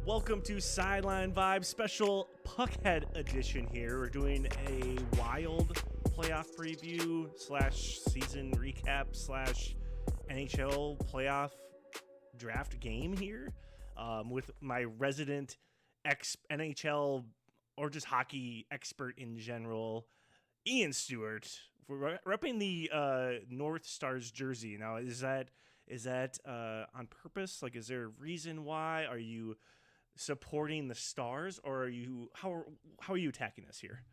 Welcome to Sideline Vibes special Puckhead edition here. We're doing a wild playoff preview slash season recap slash NHL playoff draft game here with my resident NHL or just hockey expert in general, Ian Stewart. We're repping the North Stars jersey. Now, is that on purpose? Like, is there a reason why? Are you supporting the Stars, or are you how are you attacking this here?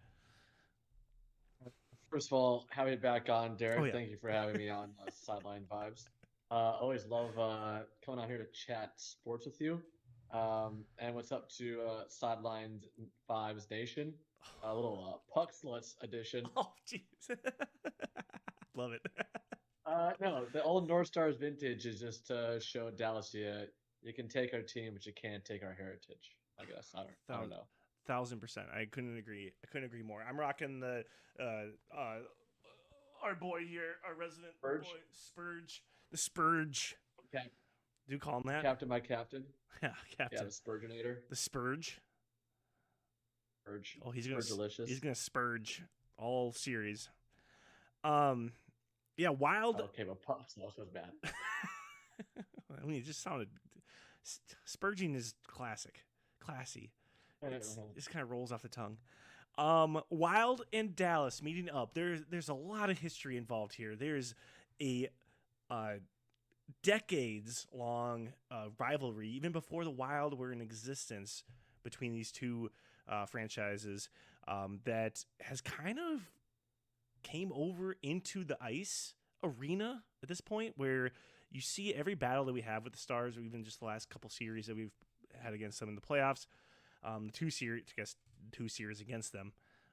First of all, happy to be back on, Oh Derek. yeah, Thank you for having me on Sideline Vibes. Always love coming out here to chat sports with you. And what's up to Sideline Vibes Nation? A little Puck Sluts edition. oh jeez, love it. No, the old North Stars vintage is just to show Dallas you can take our team, but you can't take our heritage. I guess I don't Thousand, know. 1000%. I couldn't agree more. I'm rocking the our boy here, our resident Burge, boy Spurge, the Spurge. Cap, Do you call him that? Captain, my captain. Yeah, Yeah, the Captain. Spurgeonator. The Spurge. Spurge, Oh, he's Spurgelicious. gonna Spurge all series. Um, yeah, wild. Okay, but Puck Sluts was bad. I mean, it just sounded. Spurging is classy. It kind of rolls off the tongue. Wild and Dallas meeting up. There's a lot of history involved here. There's a decades long rivalry, even before the Wild were in existence, between these two franchises that has kind of came over into the ice arena at this point, where you see every battle that we have with the Stars, or even just the last couple series that we've had against them in the playoffs. The two series against them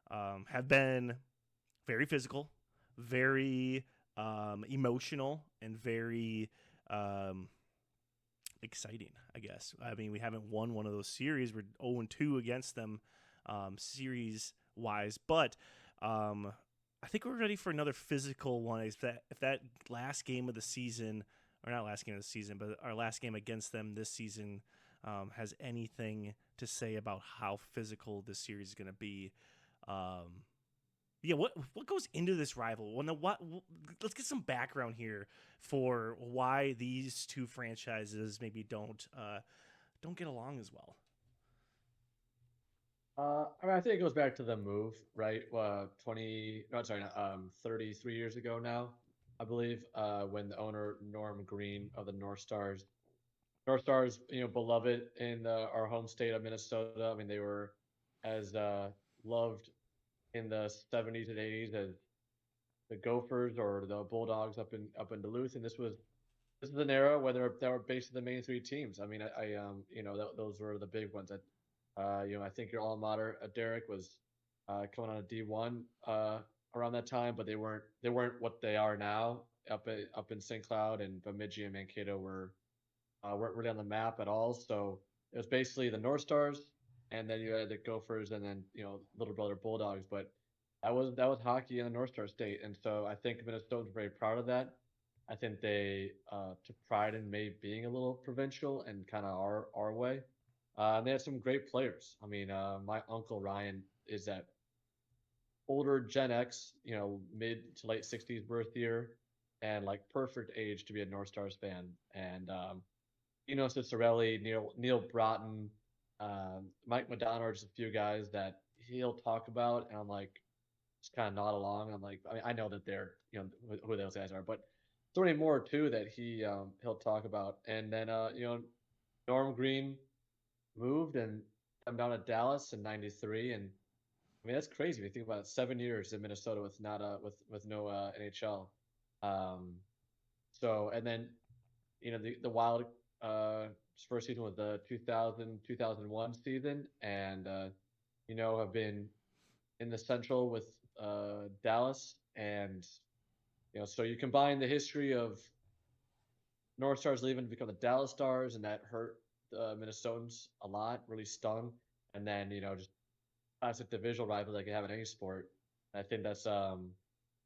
have been very physical, very emotional, and very exciting, I guess. I mean, we haven't won one of those series. We're 0-2 against them series wise, but I think we're ready for another physical one. If that last game of the season, or not last game of the season, but our last game against them this season has anything to say about how physical this series is going to be. Yeah, what goes into this rival? Let's get some background here for why these two franchises maybe don't get along as well. I mean, I think it goes back to the move, right? 20, no, sorry, 33 years ago now, I believe, when the owner Norm Green of the North Stars, beloved in our home state of Minnesota. I mean, they were as loved in the 70s and 80s as the Gophers or the Bulldogs up in Duluth, and this is an era where they were basically the main three teams. I mean, those were the big ones. I think your alma mater, Derek, was coming on a D1 around that time, but they weren't what they are now up in St. Cloud, and Bemidji and Mankato weren't really on the map at all. So it was basically the North Stars, and then you had the Gophers, and then little brother Bulldogs. But that was hockey in the North Star State, and so I think Minnesota's very proud of that. I think they took pride in maybe being a little provincial and kind of our way. And they had some great players. I mean, my uncle Ryan is that older Gen X, mid to late 60s birth year, and like perfect age to be a North Stars fan. And Cicerelli, Neil Broughton, Mike Madonna are just a few guys that he'll talk about, and I'm like, just kind of nod along. I'm like, I mean, I know that they're, who those guys are, but so many more too that he'll talk about. And then Norm Green moved and come down to Dallas in '93, and I mean that's crazy. If you think about it, 7 years in Minnesota with not with no NHL. Um, so and then the Wild first season was the 2000-2001 season, and have been in the Central with Dallas, and so you combine the history of North Stars leaving to become the Dallas Stars, and that hurt the Minnesotans a lot, really stung. And then just classic divisional rival like you have in any sport. I think that's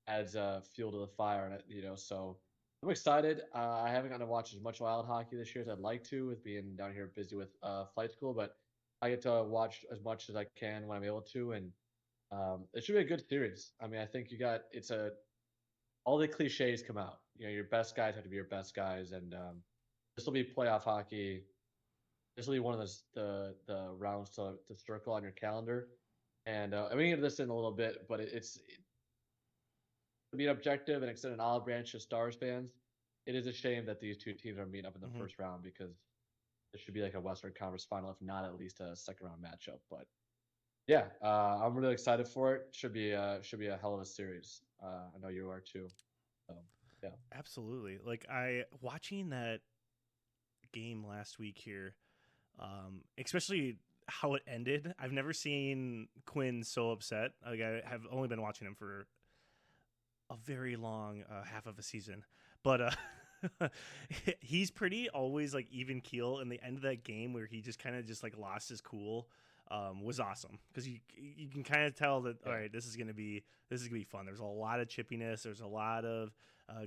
adds fuel to the fire, and so I'm excited. I haven't gotten to watch as much Wild hockey this year as I'd like to, with being down here busy with flight school. But I get to watch as much as I can when I'm able to, and it should be a good series. I mean, I think all the cliches come out. Your best guys have to be your best guys, and this will be playoff hockey. This will be one of the rounds to circle on your calendar. And I'm gonna get to this in a little bit, but it's to be objective and extend an olive branch to Stars fans. It is a shame that these two teams are meeting up in the Mm-hmm. first round, because this should be like a Western Conference final, if not at least a second round matchup. But yeah, I'm really excited for it. Should be a hell of a series. I know you are too. So yeah. Absolutely. Like I watching that game last week here, especially how it ended. I've never seen Quinn so upset. Like I have only been watching him for a very long half of a season, but he's pretty always like even keel. And the end of that game where he just kind of just like lost his cool was awesome, because you can kind of tell that all right, this is gonna be fun. There's a lot of chippiness. There's a lot of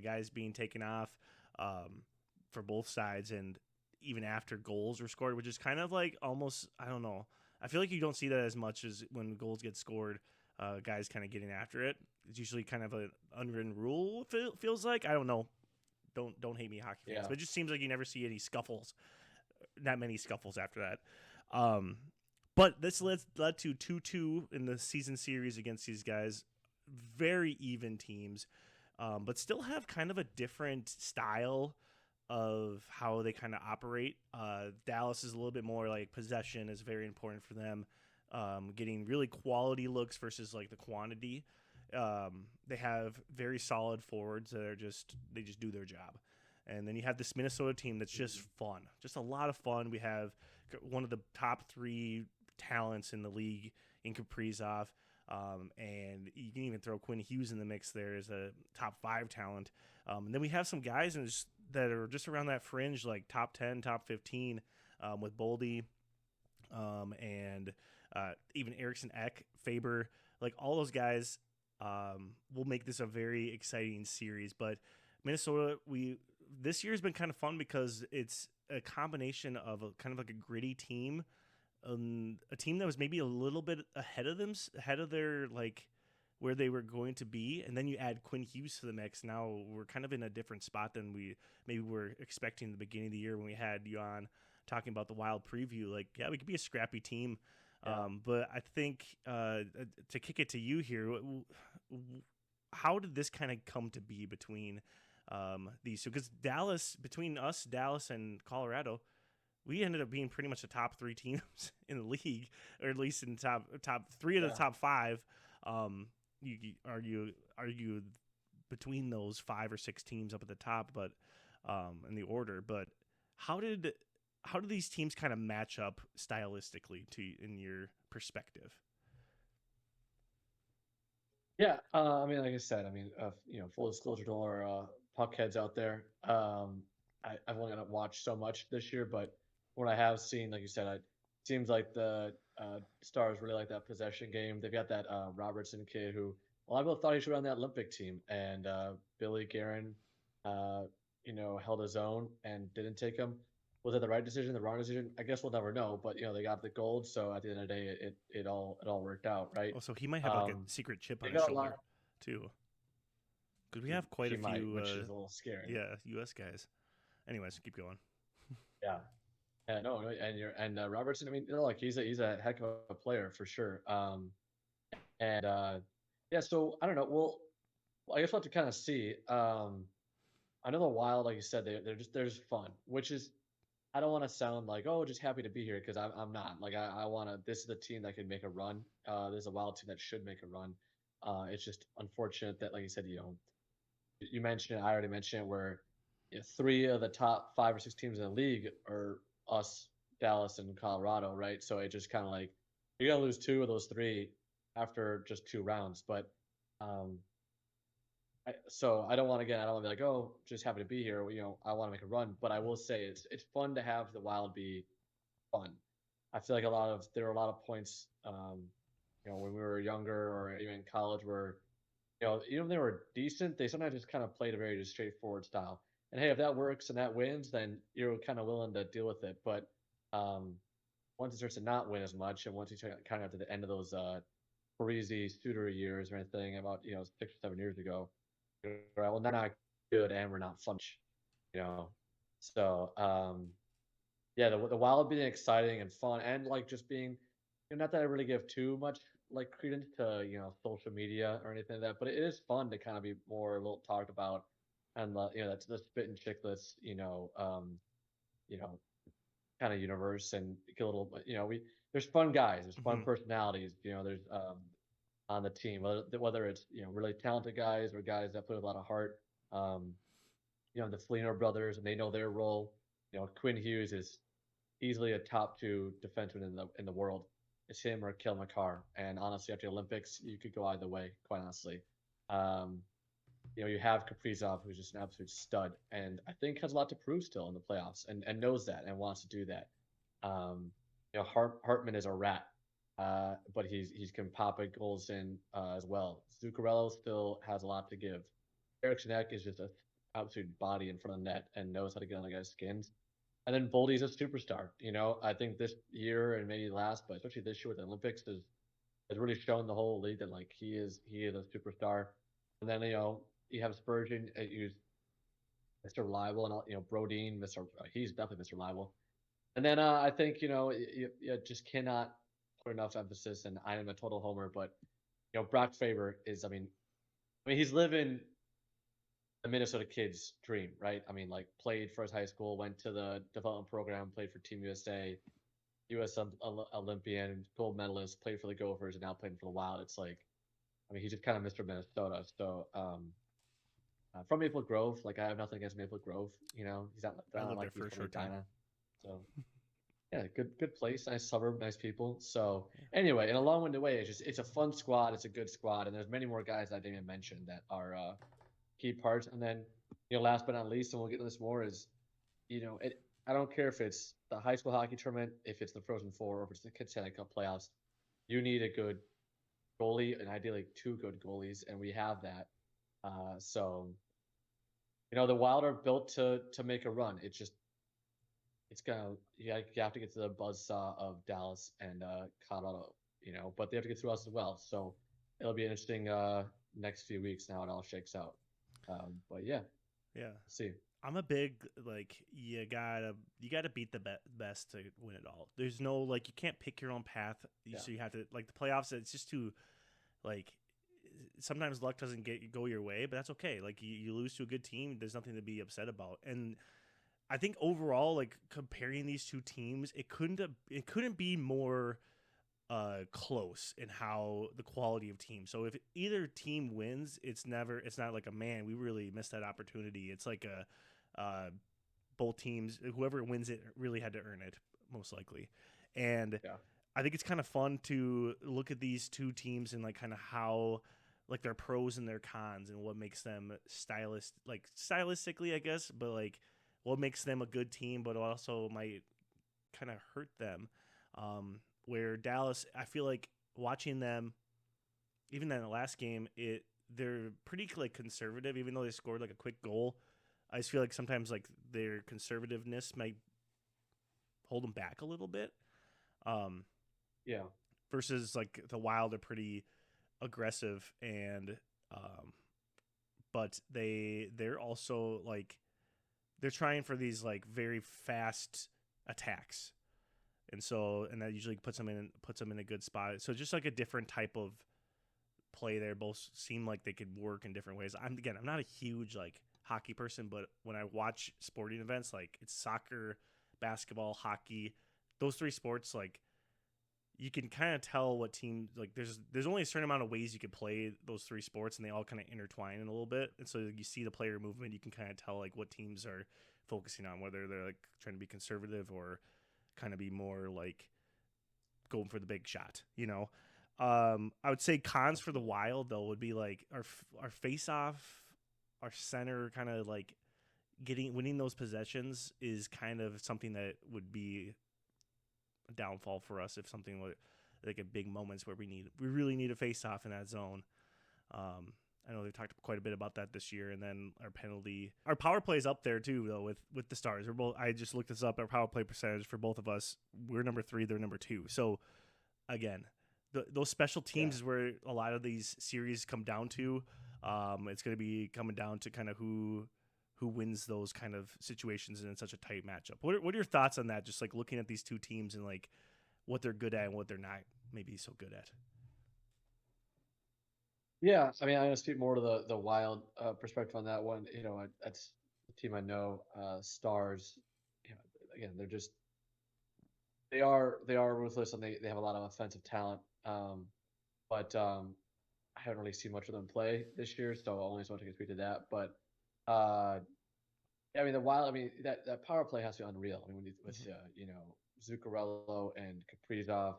guys being taken off for both sides, and even after goals were scored, which is kind of like almost, I don't know. I feel like you don't see that as much as when goals get scored. Guys kind of getting after it. It's usually kind of an unwritten rule. Feels like, I don't know. Don't hate me, hockey fans, Yeah. but it just seems like you never see any scuffles. Not many scuffles after that. But this led to 2-2 in the season series against these guys. Very even teams, but still have kind of a different style of how they kind of operate. Dallas is a little bit more like possession is very important for them. Getting really quality looks versus like the quantity. They have very solid forwards that are they just do their job. And then you have this Minnesota team that's just fun, just a lot of fun. We have one of the top 3 talents in the league in Kaprizov, and you can even throw Quinn Hughes in the mix there as a top 5 talent. And then we have some guys that are just around that fringe, like top 10, top 15, with Boldy, and even Eriksson Ek, Faber, like all those guys will make this a very exciting series. But Minnesota, this year's been kind of fun because it's a combination of a kind of like a gritty team, a team that was maybe a little bit ahead of their like where they were going to be, and then you add Quinn Hughes to the mix. Now we're kind of in a different spot than we maybe were expecting at the beginning of the year when we had you on talking about the Wild preview. Like, yeah, we could be a scrappy team. Yeah. But I think to kick it to you here, how did this kind of come to be between these two? Because between us, Dallas, and Colorado, we ended up being pretty much the top 3 teams in the league, or at least in top 3 of the top 5. You argue between those 5 or 6 teams up at the top, but in the order. But how did these teams kind of match up stylistically in your perspective? Yeah, I mean, like I said, I mean, full disclosure to all our puck heads out there. I've only got to watch so much this year, but what I have seen, like you said, it seems like the Stars really like that possession game. They've got that Robertson kid who a lot of people thought he should be on that Olympic team, and Billy Guerin, held his own and didn't take him. Was that the right decision, the wrong decision? I guess we'll never know. But they got the gold, so at the end of the day, it all worked out, right? Oh, so he might have like a secret chip They on his got a shoulder lot. too, because we have quite He a might, few, which is a little scary. yeah, U.S. guys. Anyways, keep going. Yeah. Yeah, no, and Robertson. I mean, like he's a heck of a player for sure. And yeah, so I don't know. Well, I guess we'll have to kind of see. I know the Wild, like you said, they're just fun, which is I don't want to sound like, oh, just happy to be here, because I'm not. Like I want to. This is the team that can make a run. There's a Wild team that should make a run. It's just unfortunate that, like you said, you mentioned it, I already mentioned it, where 3 of the top 5 or 6 teams in the league are us, Dallas, and Colorado, right? So it just kind of like you're gonna lose 2 of those 3 after just 2 rounds. But so I don't want to be like, oh, just happy to be here. I want to make a run, but I will say it's fun to have the Wild be fun. I feel like there were a lot of points, when we were younger or even in college, where even if they were decent, they sometimes just kind of played a very just straightforward style. And hey, if that works and that wins, then you're kind of willing to deal with it. But um, once it starts to not win as much, and once you kind of to the end of those Parisi Suter years or anything about 6 or 7 years ago, you're right, well, they're not good and we're not fun, you know. So yeah, the Wild being exciting and fun and like just being, not that I really give too much like credence to social media or anything like that, but it is fun to kind of be more a little talked about, and that's the spit and chicklets, you know kind of universe, and get a little, we there's fun guys, there's fun Hmm. personalities, there's on the team, whether it's really talented guys or guys that play with a lot of heart. Um, the Fleener brothers, and they know their role. Quinn Hughes is easily a top two defenseman in the world. It's him or Kel McCarr. And honestly, after the Olympics, you could go either way, quite honestly. Um, you have Kaprizov, who's just an absolute stud, and I think has a lot to prove still in the playoffs, and knows that and wants to do that. Hartman is a rat, but he's can pop it goals in as well. Zuccarello still has a lot to give. Eriksson Ek is just a absolute body in front of the net and knows how to get on the guy's skins. And then Boldy's a superstar. I think this year and maybe last, but especially this year with the Olympics, has really shown the whole league that like he is a superstar. And then you have Spurgeon, who's Mr. Reliable, and Brodeen, he's definitely Mr. Reliable. And then I think you just cannot put enough emphasis, and I am a total homer, but Brock Faber is, I mean he's living the Minnesota kid's dream, right? I mean, like, played for his high school, went to the development program, played for Team USA, U.S. Olympian, gold medalist, played for the Gophers, and now playing for the Wild. It's like, he's just kind of Mr. Minnesota. So, from Maple Grove, like, I have nothing against Maple Grove. He's I not lived like there he's for a from short time. Edina. So, yeah, good place, nice suburb, nice people. So, anyway, in a long-winded way, it's a fun squad, it's a good squad, and there's many more guys I didn't even mention that are key parts. And then, last but not least, and we'll get to this more, is I don't care if it's the high school hockey tournament, if it's the Frozen Four, or if it's the Kids Stanley Cup playoffs. You need a good goalie, and ideally two good goalies, and we have that. So the Wild are built to make a run. It's gonna you have to get to the buzzsaw of Dallas and Colorado, but they have to get through us as well. So it'll be interesting next few weeks now, it all shakes out. But yeah, Yeah. see. I'm a big like you gotta beat the best to win it all. There's no like you can't pick your own path. Yeah. So you have to like the playoffs. It's just too like sometimes luck doesn't go your way, but that's okay. Like you lose to a good team, there's nothing to be upset about. And I think overall, like comparing these two teams, it couldn't be more close in how the quality of team. So if either team wins, it's not like a man, we really missed that opportunity. It's like a both teams, whoever wins it really had to earn it most likely. And Yeah. I think it's kind of fun to look at these two teams and like kind of how like their pros and their cons and what makes them stylistically, I guess, but like what makes them a good team, but also might kind of hurt them. Where Dallas, I feel like watching them, even in the last game, they're pretty like conservative, even though they scored like a quick goal. I just feel like sometimes like their conservativeness might hold them back a little bit. Um, Yeah. versus like the Wild are pretty aggressive and but they're also like they're trying for these like very fast attacks. And that usually puts them in a good spot. So just like a different type of play there. Both seem like they could work in different ways. I'm not a huge like hockey person, but when I watch sporting events, like it's soccer, basketball, hockey, those three sports, like you can kind of tell what team like there's only a certain amount of ways you could play those three sports, and they all kind of intertwine in a little bit. And so you see the player movement, you can kind of tell like what teams are focusing on, whether they're like trying to be conservative or kind of be more like going for the big shot. I would say cons for the Wild though would be like our face off, our center kind of like winning those possessions is kind of something that would be a downfall for us if something like a big moments where we really need a face off in that zone. I know they've talked quite a bit about that this year. And then our power play is up there too, though, with the Stars. We're both. I just looked this up. Our power play percentage for both of us, we're number 3, they're number 2. So again, those special teams is where a lot of these series come down to. It's going to be coming down to kind of who wins those kind of situations in such a tight matchup. What are your thoughts on that? Just like looking at these two teams and like what they're good at and what they're not maybe so good at. Yeah, I mean, I'm gonna speak more to the Wild perspective on that one. That's the team I know. Stars, again, they are ruthless and they have a lot of offensive talent. But I haven't really seen much of them play this year, so only so much I can speak to that. But uh, yeah, I mean, the Wild. I mean, that power play has to be unreal. I mean, with Zuccarello and Kaprizov,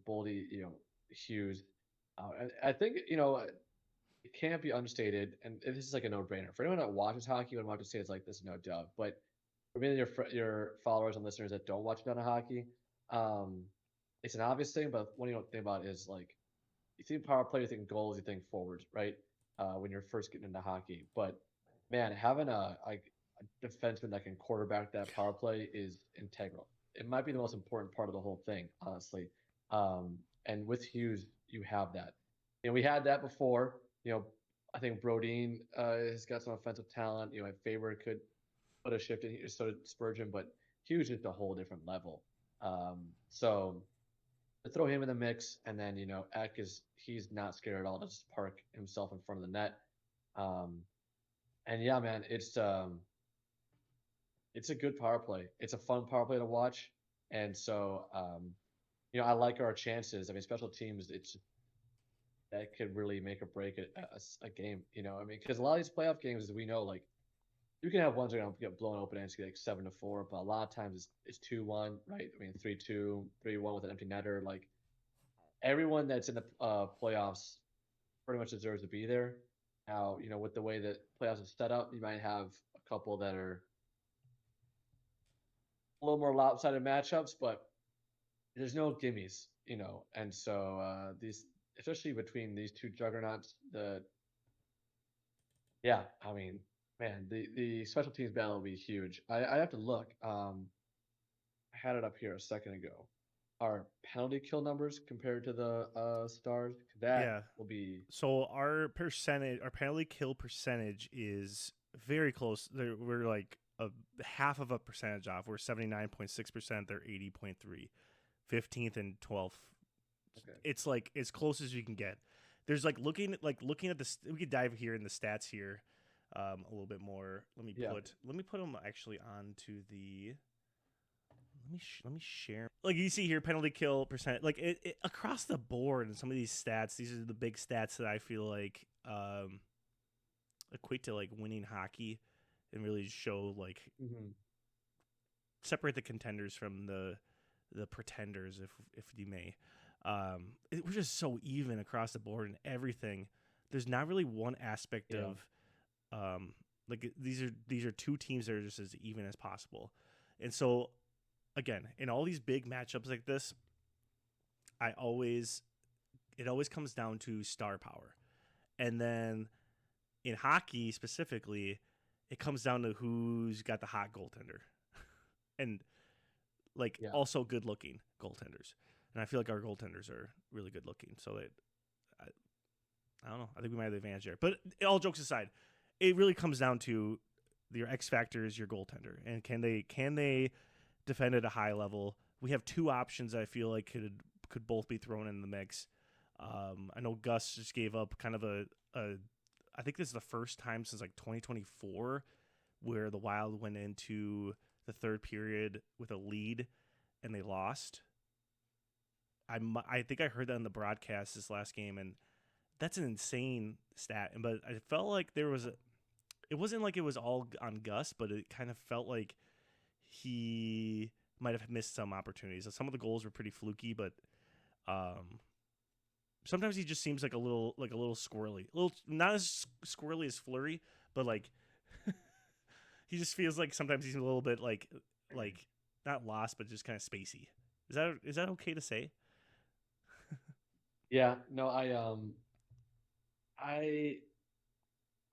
Boldy, Hughes. I think it can't be understated, and this is like a no-brainer for anyone that watches hockey. Would want to say it's like this, no doubt. But for many of your followers and listeners that don't watch a ton of hockey, um, it's an obvious thing. But one you don't think about is like you think power play, you think goals, you think forwards, right? When you're first getting into hockey, but man, having a defenseman that can quarterback that power play is integral. It might be the most important part of the whole thing, honestly. And with Hughes, you have that. We had that before. I think Brodeen has got some offensive talent. Faber could put a shift in, so did Spurgeon, but Hughes is a whole different level. So to throw him in the mix, and then Eck he's not scared at all to just park himself in front of the net. And yeah, man, it's a good power play. It's a fun power play to watch, and so I like our chances. I mean, special teams, that could really make or break a game. I mean, because a lot of these playoff games, as we know, like you can have ones that are gonna get blown open and it's like 7-4, but a lot of times it's 2-1, right? I mean, 3-2, 3-1 with an empty netter. Like everyone that's in the playoffs pretty much deserves to be there. Now, with the way that playoffs is set up, you might have a couple that are a little more lopsided matchups, but there's no gimmies, And so these, especially between these two juggernauts, I mean, man, the special teams battle will be huge. I have to look. I had it up here a second ago. Our penalty kill numbers compared to the Stars, that Yeah. will be. So our penalty kill percentage is very close. We're like a half of a percentage off. We're 79.6%. They're 80.3, 15th and 12th. Okay. It's like as close as you can get. There's like looking at the. We could dive here in the stats here, a little bit more. Let me put them actually onto the. Let me share. Like you see here, penalty kill percent, like it across the board, and some of these stats. These are the big stats that I feel like equate to like winning hockey, and really show like separate the contenders from the pretenders, if you may. We're just so even across the board and everything. There's not really one aspect of like these are two teams that are just as even as possible, and so. Again, in all these big matchups like this, it always comes down to star power. And then in hockey specifically, it comes down to who's got the hot goaltender. And also good looking goaltenders. And I feel like our goaltenders are really good looking. So I don't know. I think we might have the advantage there. But all jokes aside, it really comes down to your X factor is your goaltender. And can they defend at a high level? We have two options I feel like could both be thrown in the mix. I know Gus just gave up kind of I think this is the first time since like 2024 where the Wild went into the third period with a lead and they lost. I think I heard that in the broadcast this last game, and that's an insane stat. But I felt like it wasn't like it was all on Gus, but it kind of felt like he might have missed some opportunities. Some of the goals were pretty fluky, but sometimes he just seems like a little squirrely. A little not as squirrely as Fleury, but like he just feels like sometimes he's a little bit like not lost, but just kind of spacey. Is that okay to say? Yeah, no, I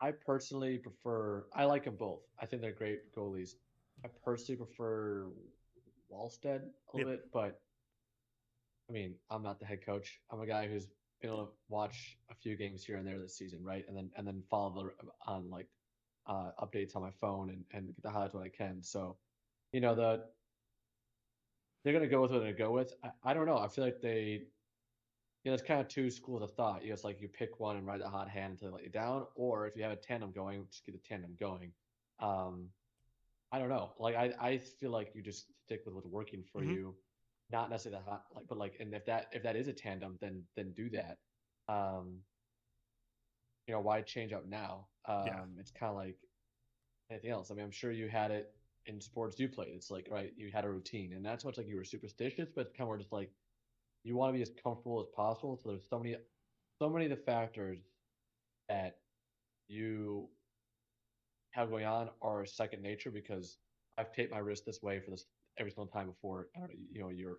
I personally prefer. I like them both. I think they're great goalies. I personally prefer Wallstead a Yep. little bit, but I mean, I'm not the head coach. I'm a guy who's been able to watch a few games here and there this season, right? And then follow on like updates on my phone and get the highlights when I can. So, the they're gonna go with what they go with. I don't know. I feel like it's kind of two schools of thought. It's like you pick one and ride the hot hand until they let you down, or if you have a tandem going, just get the tandem going. Um, I don't know. Like I feel like you just stick with what's working for Mm-hmm. you, not necessarily that hot, like, but like, and if that is a tandem, then do that. Um, why change up now? Yeah. It's kind of like anything else. I mean, I'm sure you had it in sports you played. It's like, right, you had a routine, and that's much like you were superstitious, but it's kind of more just like you want to be as comfortable as possible. So there's so many of the factors that you have going on are second nature because I've taped my wrist this way for this every single time before. I don't know, you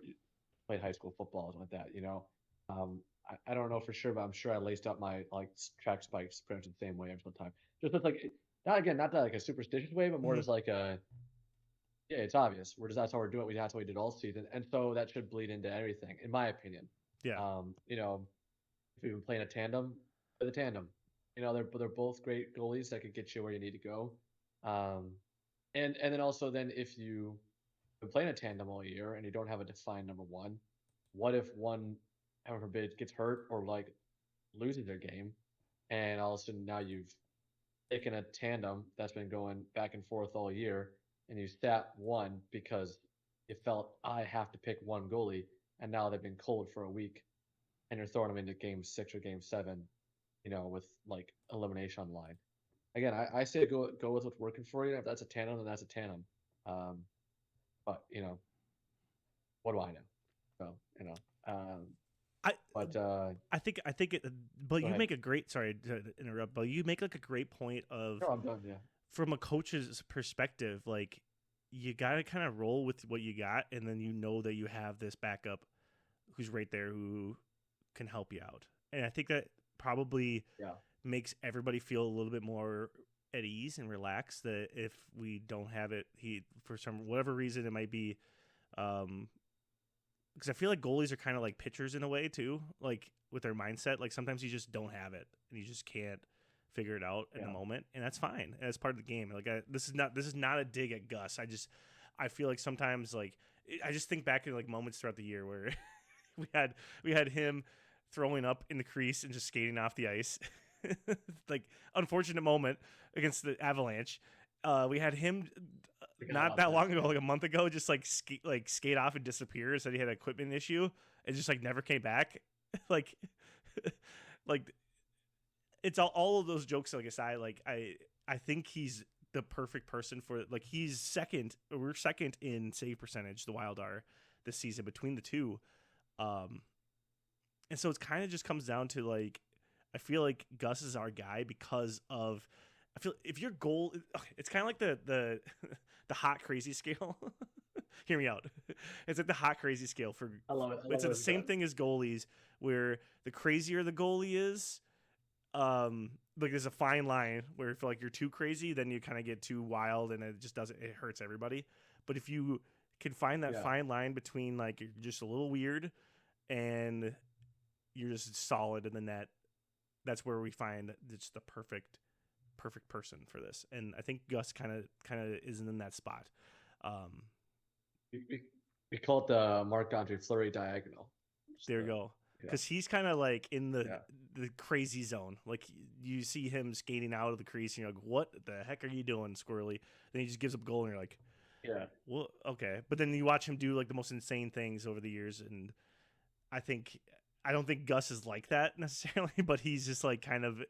played high school football or something like that. I don't know for sure, but I'm sure I laced up my like track spikes pretty much the same way every single time. Just with like not that like a superstitious way, but more Mm-hmm. just like a yeah, it's obvious. That's how we're doing it. That's what we did all season, and so that should bleed into everything, in my opinion. Yeah. If we've been playing a tandem, play the tandem. They're both great goalies that could get you where you need to go. Um, and then also then if you've been playing a tandem all year and you don't have a defined number one, what if one, heaven forbid, gets hurt or like loses their game, and all of a sudden now you've taken a tandem that's been going back and forth all year, and you sat one because you felt I have to pick one goalie, and now they've been cold for a week, and you're throwing them into game 6 or game 7, with like elimination on the line. Again, I say go with what's working for you. If that's a tandem, then that's a tandem. Um, but what do I know? So I but I think it, but go you ahead. make a great, sorry to interrupt, but you make like a great point of No, I'm done. Yeah, from a coach's perspective, like you got to kind of roll with what you got, and then you know that you have this backup who's right there who can help you out. And I think that probably yeah, makes everybody feel a little bit more at ease and relaxed that if we don't have it, he for some whatever reason it might be, because I feel like goalies are kind of like pitchers in a way too, like with their mindset. Like sometimes you just don't have it and you just can't figure it out in the yeah, moment, and that's fine. And that's part of the game. Like this is not a dig at Gus. I feel like sometimes like I just think back to like moments throughout the year where we had him throwing up in the crease and just skating off the ice. Like unfortunate moment against the Avalanche. We had him forgot not about that that. long ago, Yeah, like a month ago, just like skate off and disappear. Said he had an equipment issue and just like never came back. like, like it's all of those jokes like aside. Like I think he's the perfect person for like he's second. We're second in save percentage. The Wild are this season between the two. Um, and so it's kind of just comes down to like I feel like Gus is our guy because of I feel if your goal it's kind of like the the hot crazy scale. Hear me out. It's like the hot crazy scale for I love it. I love it's where the it's same going. thing as goalies where the crazier the goalie is, like there's a fine line where if like you're too crazy then you kind of get too wild and it just doesn't it hurts everybody. But if you can find that Yeah, fine line between like you're just a little weird and you're just solid in the net. That's where we find it's the perfect person for this. And I think Gus kind of is in that spot. Um, we, we, we call it the Marc Andre Fleury diagonal. Just there you the go. yeah, Because he's kind of like in yeah, the crazy zone. Like you see him skating out of the crease, and you're like, "What the heck are you doing, Squirrely?" Then he just gives up a goal, and you're like, yeah, "Well, okay." But then you watch him do like the most insane things over the years, and I think I don't think Gus is like that necessarily, but he's just like kind of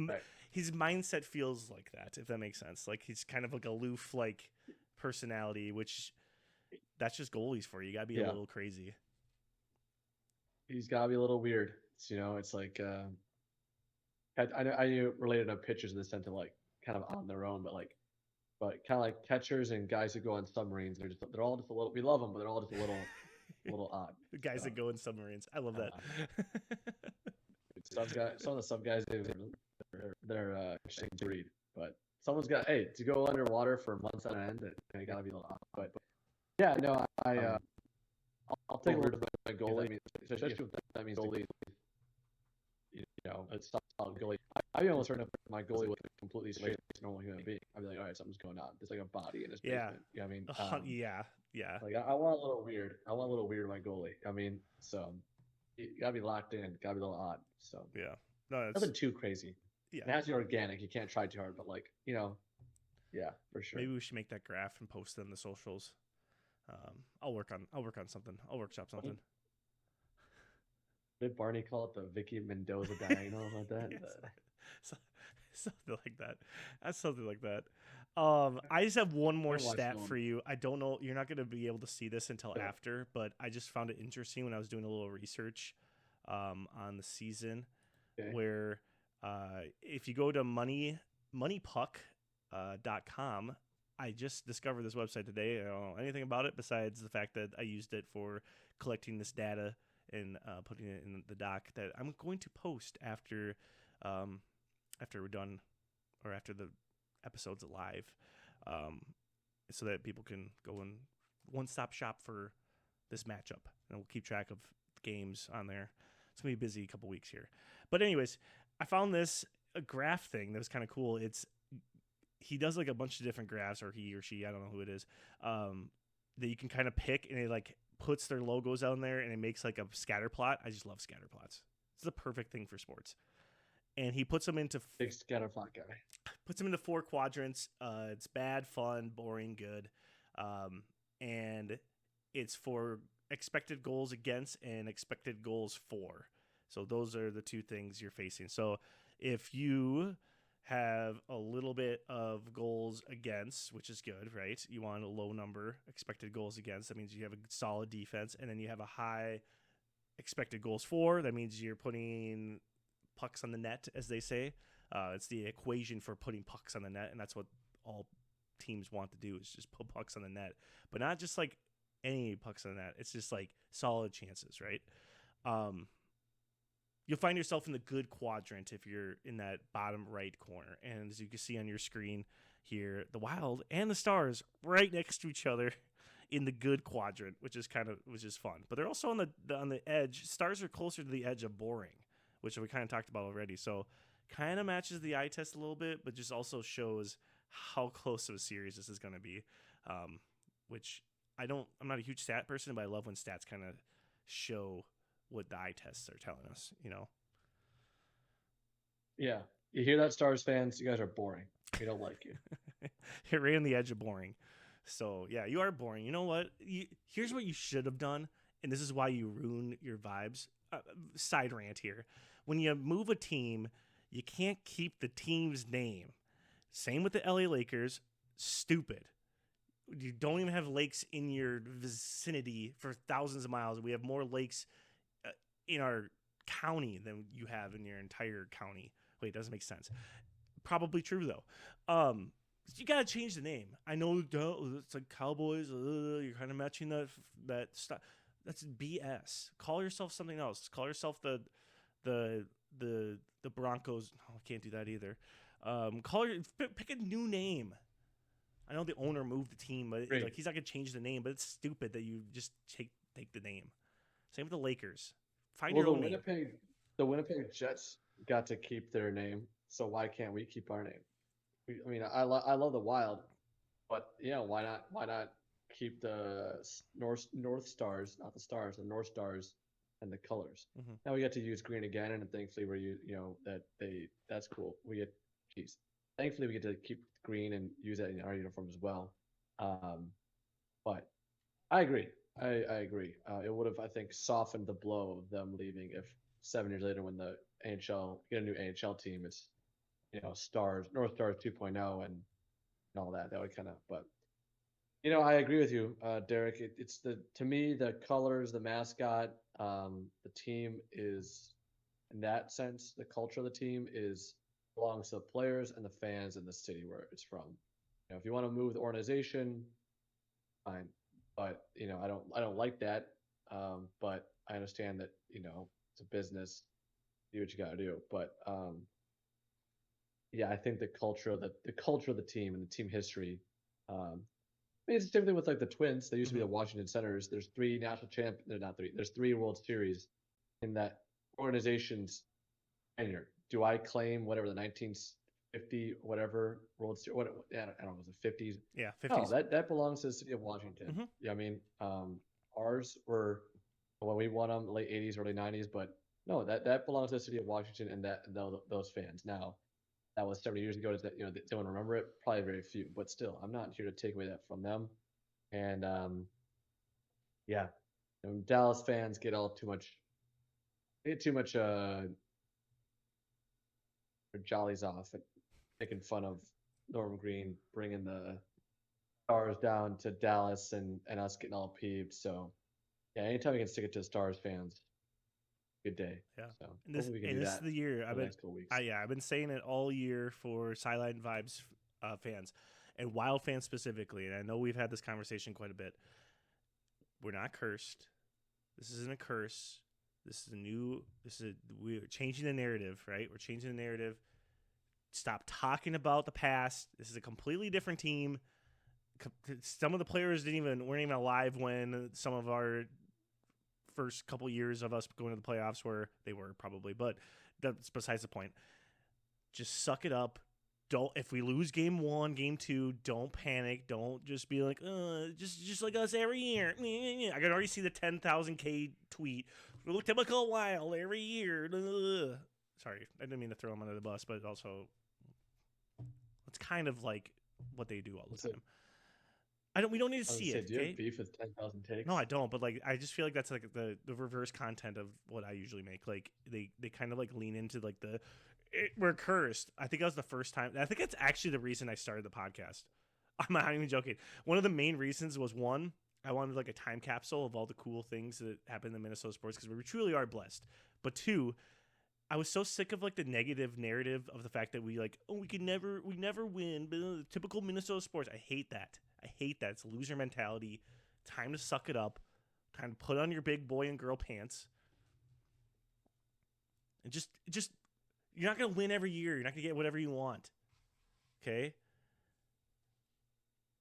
right. his mindset feels like that, if that makes sense. Like he's kind of like aloof, like personality, which that's just goalies for you. You gotta be a Yeah, little crazy. he's got to be a little weird. It's like I related to pitchers in the sense of like kind of on their own, but kind of like catchers and guys who go on submarines. They're all just a little. We love them, but they're all just a little odd. The guys So that go in submarines, I love that. uh, some of the sub guys, they're interesting to read. But someone's got to go underwater for months on end. It gotta be a lot. But yeah, no, I'll take a look at my goalie. I mean, especially if that means goalie. It's not goalie. I'd be almost certain if my goalie was completely straight as a normal human being. I'd be like, all right, something's going on. There's like a body in his basement. You know what I mean? Yeah. Like I want a little weird. I want a little weird my goalie. I mean, so you gotta be locked in. Gotta be a little odd. So Yeah. No, nothing too crazy. Yeah. It has to be organic. You can't try too hard, but like, yeah, for sure. Maybe we should make that graph and post it on the socials. I'll work on something. I'll workshop something. Did Barney call it the Vicky Mendoza diagonal like that? Something like that. That's something like that. I just have one more stat for you. I don't know. You're not going to be able to see this until after, but I just found it interesting when I was doing a little research on the season, where if you go to moneypuck.com, I just discovered this website today. I don't know anything about it besides the fact that I used it for collecting this data and putting it in the doc that I'm going to post after we're done, or after the episode's live, so that people can go and one-stop shop for this matchup, and we'll keep track of games on there. It's gonna be a busy couple weeks here, but anyways, I found a graph thing that was kind of cool. He does like a bunch of different graphs, or he or she, I don't know who it is, that you can kind of pick, and it like puts their logos out there, and it makes like a scatter plot. I just love scatter plots. It's the perfect thing for sports. And he puts them into big scatter plot guy. Puts them into 4 quadrants. It's bad, fun, boring, good, and it's for expected goals against and expected goals for. So those are the 2 things you're facing. So if you have a little bit of goals against, which is good, right? You want a low number expected goals against. That means you have a solid defense, and then you have a high expected goals for. That means you're putting pucks on the net, as they say. It's the equation for putting pucks on the net, and that's what all teams want to do, is just put pucks on the net, but not just like any pucks on the net. It's just like solid chances, right? You'll find yourself in the good quadrant if you're in that bottom right corner. And as you can see on your screen here, the Wild and the Stars right next to each other in the good quadrant, which is fun. But they're also on the edge. Stars are closer to the edge of boring, which we kind of talked about already. So kind of matches the eye test a little bit, but just also shows how close of a series this is going to be, which I'm not a huge stat person, but I love when stats kind of show what the eye tests are telling us, Yeah. You hear that, Stars fans? You guys are boring. We don't like you. You're right on the edge of boring. So, yeah, you are boring. You know what? Here's what you should have done, and this is why you ruin your vibes. Side rant here. When you move a team, you can't keep the team's name. Same with the LA Lakers. Stupid. You don't even have lakes in your vicinity for thousands of miles. We have more lakes in our county than you have in your entire county. Wait, it doesn't make sense. Probably true, though. You got to change the name. I know it's like Cowboys. You're kind of matching that stuff. That's BS. Call yourself something else. Call yourself the Broncos. Oh, I can't do that either. Pick a new name. I know the owner moved the team, but like he's not gonna change the name. But it's stupid that you just take the name. Same with the Lakers. Find your own name. The Winnipeg Jets got to keep their name, so why can't we keep our name? I love the Wild, but why not keep the North Stars, not the Stars, the North Stars, and the colors. Mm-hmm. Now we get to use green again, and thankfully that's cool. Thankfully we get to keep green and use that in our uniform as well. But I agree. I agree. It would have, I think, softened the blow of them leaving if 7 years later, when the NHL get a new NHL team, it's Stars, North Stars 2.0 and all that. That would kind of, but I agree with you, Derek. It's to me, the colors, the mascot, the team is, in that sense, the culture of the team belongs to the players and the fans in the city where it's from. If you want to move the organization, fine. But I don't like that. But I understand that it's a business. do what you got to do. But yeah, I think the culture of the team and the team history. I mean, it's the same thing with like the Twins. They used to be the Washington Senators. There's three national champ. They're not three. There's three World Series in that organization's tenure. Do I claim whatever the 1950 whatever World Series? What I don't know. Was it 50s? Yeah, 50s. No, '50s. that belongs to the city of Washington. Yeah, I mean, ours were when we won them late 80s, early 90s. But no, that belongs to the city of Washington and those fans. Now, that was 70 years ago. Does that does anyone remember it? Probably very few. But still, I'm not here to take away that from them. And yeah, Dallas fans get too much their jollies off and making fun of Norm Green bringing the Stars down to Dallas and us getting all peeved. So yeah, anytime we can stick it to Stars fans, good day. Yeah. So And this, hopefully we can and do this that is the year. for the next couple weeks. I've been saying it all year for Sideline Vibes fans and Wild fans specifically. And I know we've had this conversation quite a bit. We're not cursed. This isn't a curse. We're changing the narrative, right? We're changing the narrative. Stop talking about the past. This is a completely different team. Some of the players weren't even alive when some of our first couple years of us going to the playoffs were. They were probably, but that's besides the point. Just suck it up. If we lose game 1, game 2, don't panic. Don't just be like, just like us every year. I can already see the 10,000K tweet. Typical Wild every year. Sorry, I didn't mean to throw them under the bus, but also it's kind of like what they do all the time. We don't need to see it. Do you have beef with 10,000 takes? No, I don't. But like, I just feel like that's like the reverse content of what I usually make. Like they kind of like lean into like we're cursed. I think that was the first time. I think that's actually the reason I started the podcast. I'm not even joking. One of the main reasons was, one, I wanted like a time capsule of all the cool things that happened in Minnesota sports because we truly are blessed. But two, I was so sick of like the negative narrative of the fact that we never win. Typical Minnesota sports. I hate that. It's a loser mentality. Time to suck it up. Time to put on your big boy and girl pants. And just you're not gonna win every year. You're not gonna get whatever you want. Okay.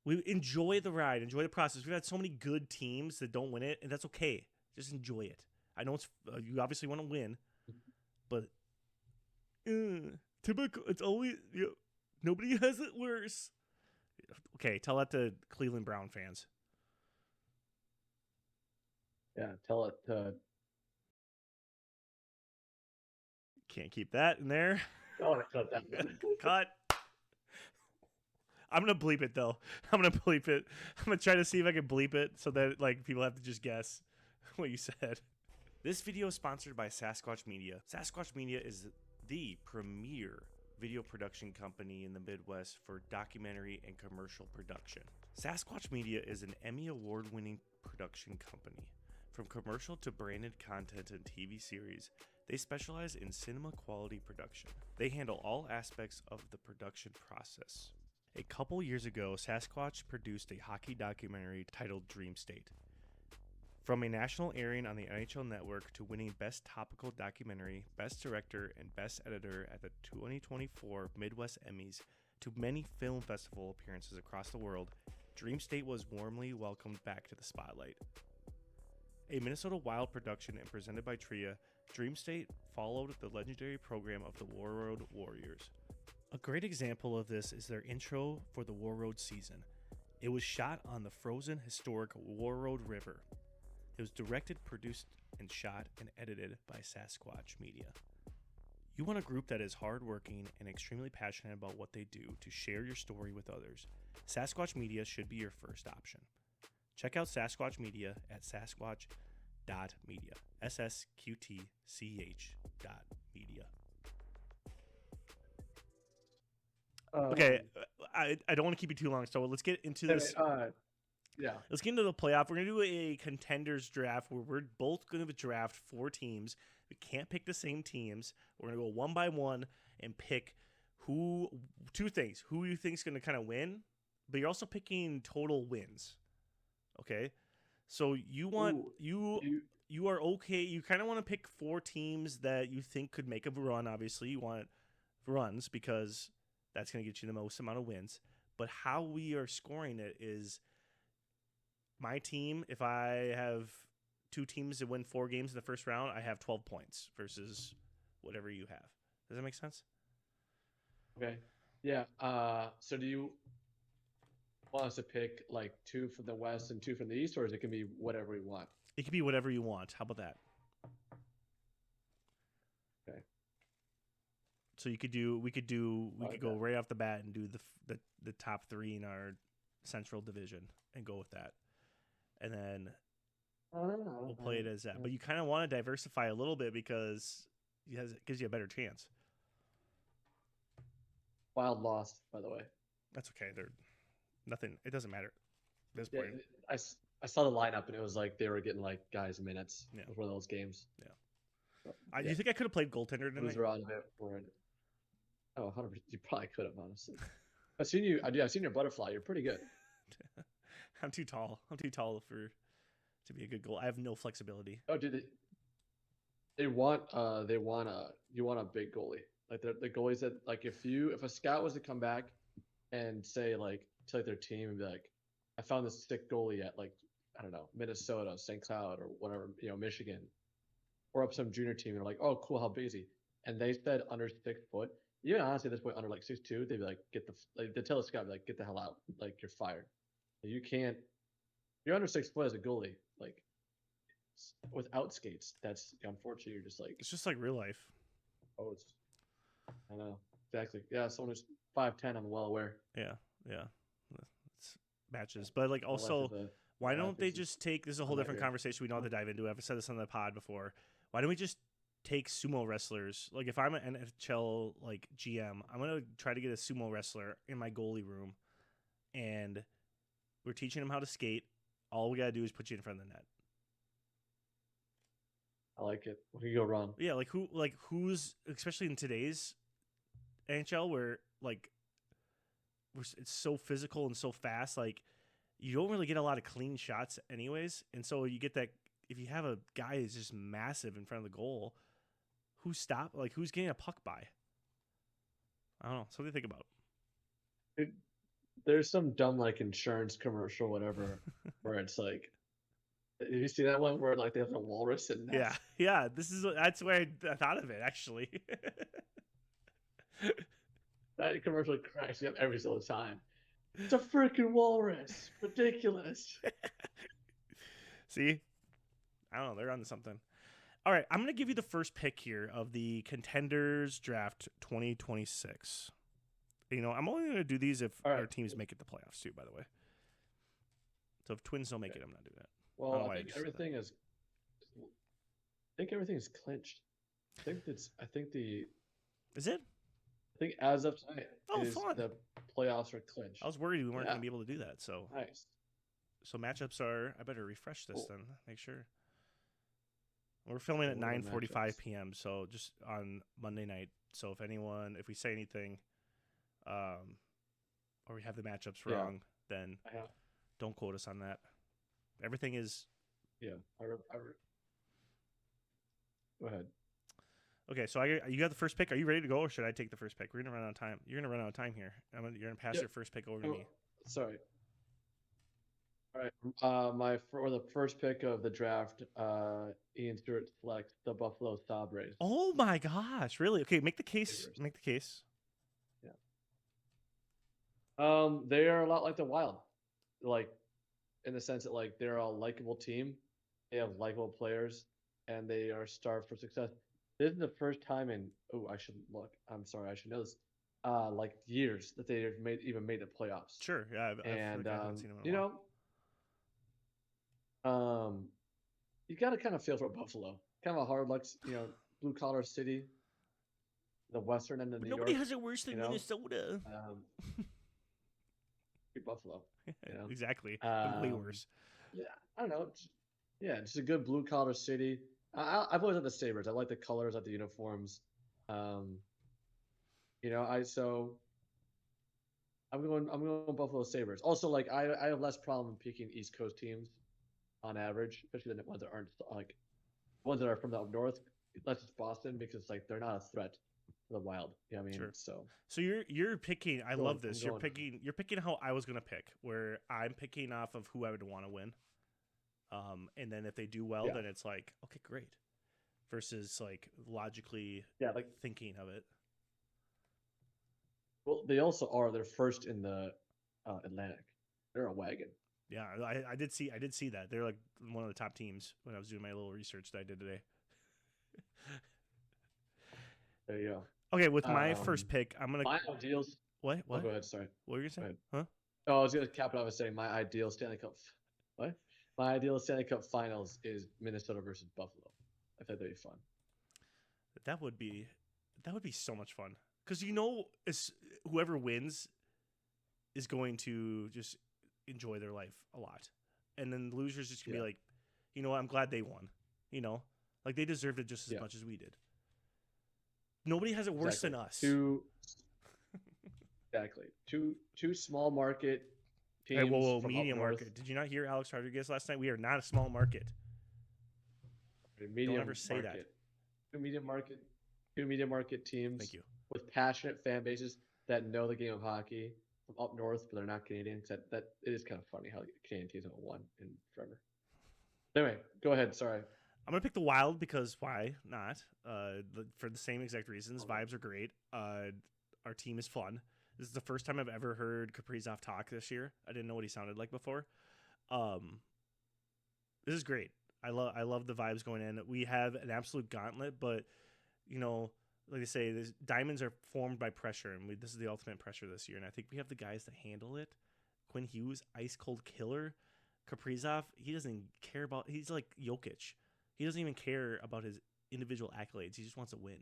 We enjoy the ride, enjoy the process. We've had so many good teams that don't win it, and that's okay. Just enjoy it. I know you obviously want to win, but typical. It's always nobody has it worse. Okay, tell that to Cleveland Brown fans. Yeah, tell it to. Can't keep that in there. Oh, cut that. Cut. I'm gonna bleep it though. I'm gonna try to see if I can bleep it so that like people have to just guess what you said. This video is sponsored by Sasquatch Media. Sasquatch Media is the premier video production company in the Midwest for documentary and commercial production. Sasquatch Media is an Emmy award-winning production company. From commercial to branded content and TV series, they specialize in cinema quality production. They handle all aspects of the production process. A couple years ago, Sasquatch produced a hockey documentary titled Dream State. From a national airing on the NHL Network to winning Best Topical Documentary, Best Director, and Best Editor at the 2024 Midwest Emmys, to many film festival appearances across the world, Dream State was warmly welcomed back to the spotlight. A Minnesota Wild production and presented by TRIA, Dream State followed the legendary program of the War Road Warriors. A great example of this is their intro for the War Road season. It was shot on the frozen historic War Road River. It was directed, produced, and shot and edited by Sasquatch Media. You want a group that is hardworking and extremely passionate about what they do to share your story with others. Sasquatch Media should be your first option. Check out Sasquatch Media at sasquatch.media. SSQTCH.media. Okay, I don't want to keep you too long, so let's get into this. Yeah. Let's get into the playoff. We're going to do a contenders draft where we're both going to draft 4 teams. We can't pick the same teams. We're going to go one by one and pick two things. Who you think is going to kind of win, but you're also picking total wins. Okay? So you want Ooh, you are okay. You kind of want to pick 4 teams that you think could make a run. Obviously, you want runs because that's going to get you the most amount of wins. But how we are scoring it is my team. If I have 2 teams that win 4 games in the first round, I have 12 points versus whatever you have. Does that make sense? okay. Yeah. So do you want us to pick like 2 from the West and 2 from the East, or is it can be whatever we want? It can be whatever you want. How about that? Okay. So we could go that. right off the bat and do the top 3 in our Central Division and go with that, and then we'll play it as that. But you kind of want to diversify a little bit because it gives you a better chance. Wild lost, by the way. That's okay. They're nothing. It doesn't matter at this Yeah, point. I saw the lineup and it was like they were getting like guys minutes. Yeah. It was one of those games. Yeah. But, Do you think I could have played goaltender tonight? Who's around it for it? Oh, 100%. You probably could have, honestly. I've seen you. I've seen your butterfly. You're pretty good. I'm too tall. I'm too tall to be a good goal. I have no flexibility. Oh, dude, you want a big goalie. Like the goalies that like if a scout was to come back and say like to like their team and be like, I found this sick goalie at like I don't know Minnesota, St. Cloud or whatever Michigan, or up some junior team and they're like, oh cool, how big is he? And they said under 6 foot. Even honestly, at this point, under like 6'2", they'd be like, they tell the scout like, get the hell out, like you're fired. You can't. You're under 6 foot as a goalie, like without skates. That's unfortunately you're just like It's just like real life. oh it's. I know exactly. Yeah, someone who's 5'10", I'm well aware. Yeah. It's matches, but like also, why don't they just take? This is a whole different conversation we don't have to dive into. I've said this on the pod before. Why don't we just take sumo wrestlers? Like if I'm an NHL like GM, I'm gonna try to get a sumo wrestler in my goalie room, and we're teaching him how to skate. All we gotta do is put you in front of the net. I like it. What could go wrong? Yeah, who's especially in today's NHL where it's so physical and so fast. Like you don't really get a lot of clean shots anyways, and so you get that if you have a guy that's just massive in front of the goal, who's getting a puck by? I don't know. Something to think about. There's some dumb like insurance commercial, whatever, where it's like, did you see that one where like they have a walrus and yeah. That's where I thought of it actually. That commercial cracks me up every single time. It's a freaking walrus. Ridiculous. See, I don't know. They're onto something. All right, I'm going to give you the first pick here of the Contenders Draft 2026. I'm only going to do these if our teams make it the playoffs too, by the way. So if Twins don't make it, I'm not doing that. Well, I think everything is clinched. Is it? I think as of tonight, fun. The playoffs are clinched. I was worried we weren't going to be able to do that. So nice. So matchups are. I better refresh this then. Make sure. We're filming at 9:45 p.m. So just on Monday night. So if we say anything, or we have the matchups wrong, then don't quote us on that. Everything is. Yeah. Go ahead. Okay, so you got the first pick. Are you ready to go, or should I take the first pick? We're gonna run out of time. You're gonna run out of time here. You're gonna pass your first pick over to me. Sorry. All right. The first pick of the draft, Ian Stewart selects the Buffalo Sabres. Oh my gosh! Really? Okay, make the case. Make the case. Yeah. They are a lot like the Wild, like in the sense that like they're a likable team. They have likable players, and they are starved for success. This is the first time in I should look. I'm sorry, I should know this. Like years that they have made the playoffs. Sure, yeah, I haven't seen them in a while. You got to kind of feel for Buffalo. Kind of a hard luck, blue collar city, the western end of New York. Nobody has it worse than Minnesota. Buffalo. Exactly. Way worse. Yeah, I don't know. Just a good blue collar city. I've always liked the Sabres. I like the colors, I like the uniforms. I'm going Buffalo Sabres. Also, like I have less problem picking East Coast teams. on average, especially the ones that aren't like ones that are from the up north. That's just Boston because like they're not a threat to the Wild. You know what I mean? Sure. So So you're picking. I love this. I'm going. You're picking how I was gonna pick, where I'm picking off of who I would want to win. And then if they do well, Yeah. then it's like, okay, great. Versus like logically Like thinking of it. well, they also are. They're first in the Atlantic. They're a wagon. Yeah, I did see that. They're like one of the top teams when I was doing my little research that I did today. There you go. Okay, with my first pick, I'm gonna. My ideals. What? Oh, go ahead. Sorry. What were you gonna say? Huh? Oh, I was gonna cap it off and say my ideal Stanley Cup. What? My ideal Stanley Cup Finals is Minnesota versus Buffalo. I think that'd be fun. That would be so much fun because whoever wins is going to just enjoy their life a lot, and then the losers just gonna be like, you know what? I'm glad they won. You know, like they deserved it just as much as we did. Nobody has it worse than us. Exactly. Two small market teams. Hey, whoa, medium market. Did you not hear Alex Rodriguez last night? We are not a small market. Medium Don't ever say market. Two medium market teams. Thank you. With passionate fan bases that know the game of hockey from up north, but they're not Canadian. That it is kind of funny how Canadian teams haven't won in forever. Anyway, go ahead. Sorry. I'm gonna pick the Wild because why not? For the same exact reasons. Vibes are great. Our team is fun. This is the first time I've ever heard Kaprizov talk this year. I didn't know what he sounded like before. This is great. I love the vibes going in. We have an absolute gauntlet, but like they say, diamonds are formed by pressure, and this is the ultimate pressure this year. And I think we have the guys to handle it. Quinn Hughes, ice cold killer. Kaprizov, he doesn't care about. He's like Jokic. He doesn't even care about his individual accolades. He just wants to win.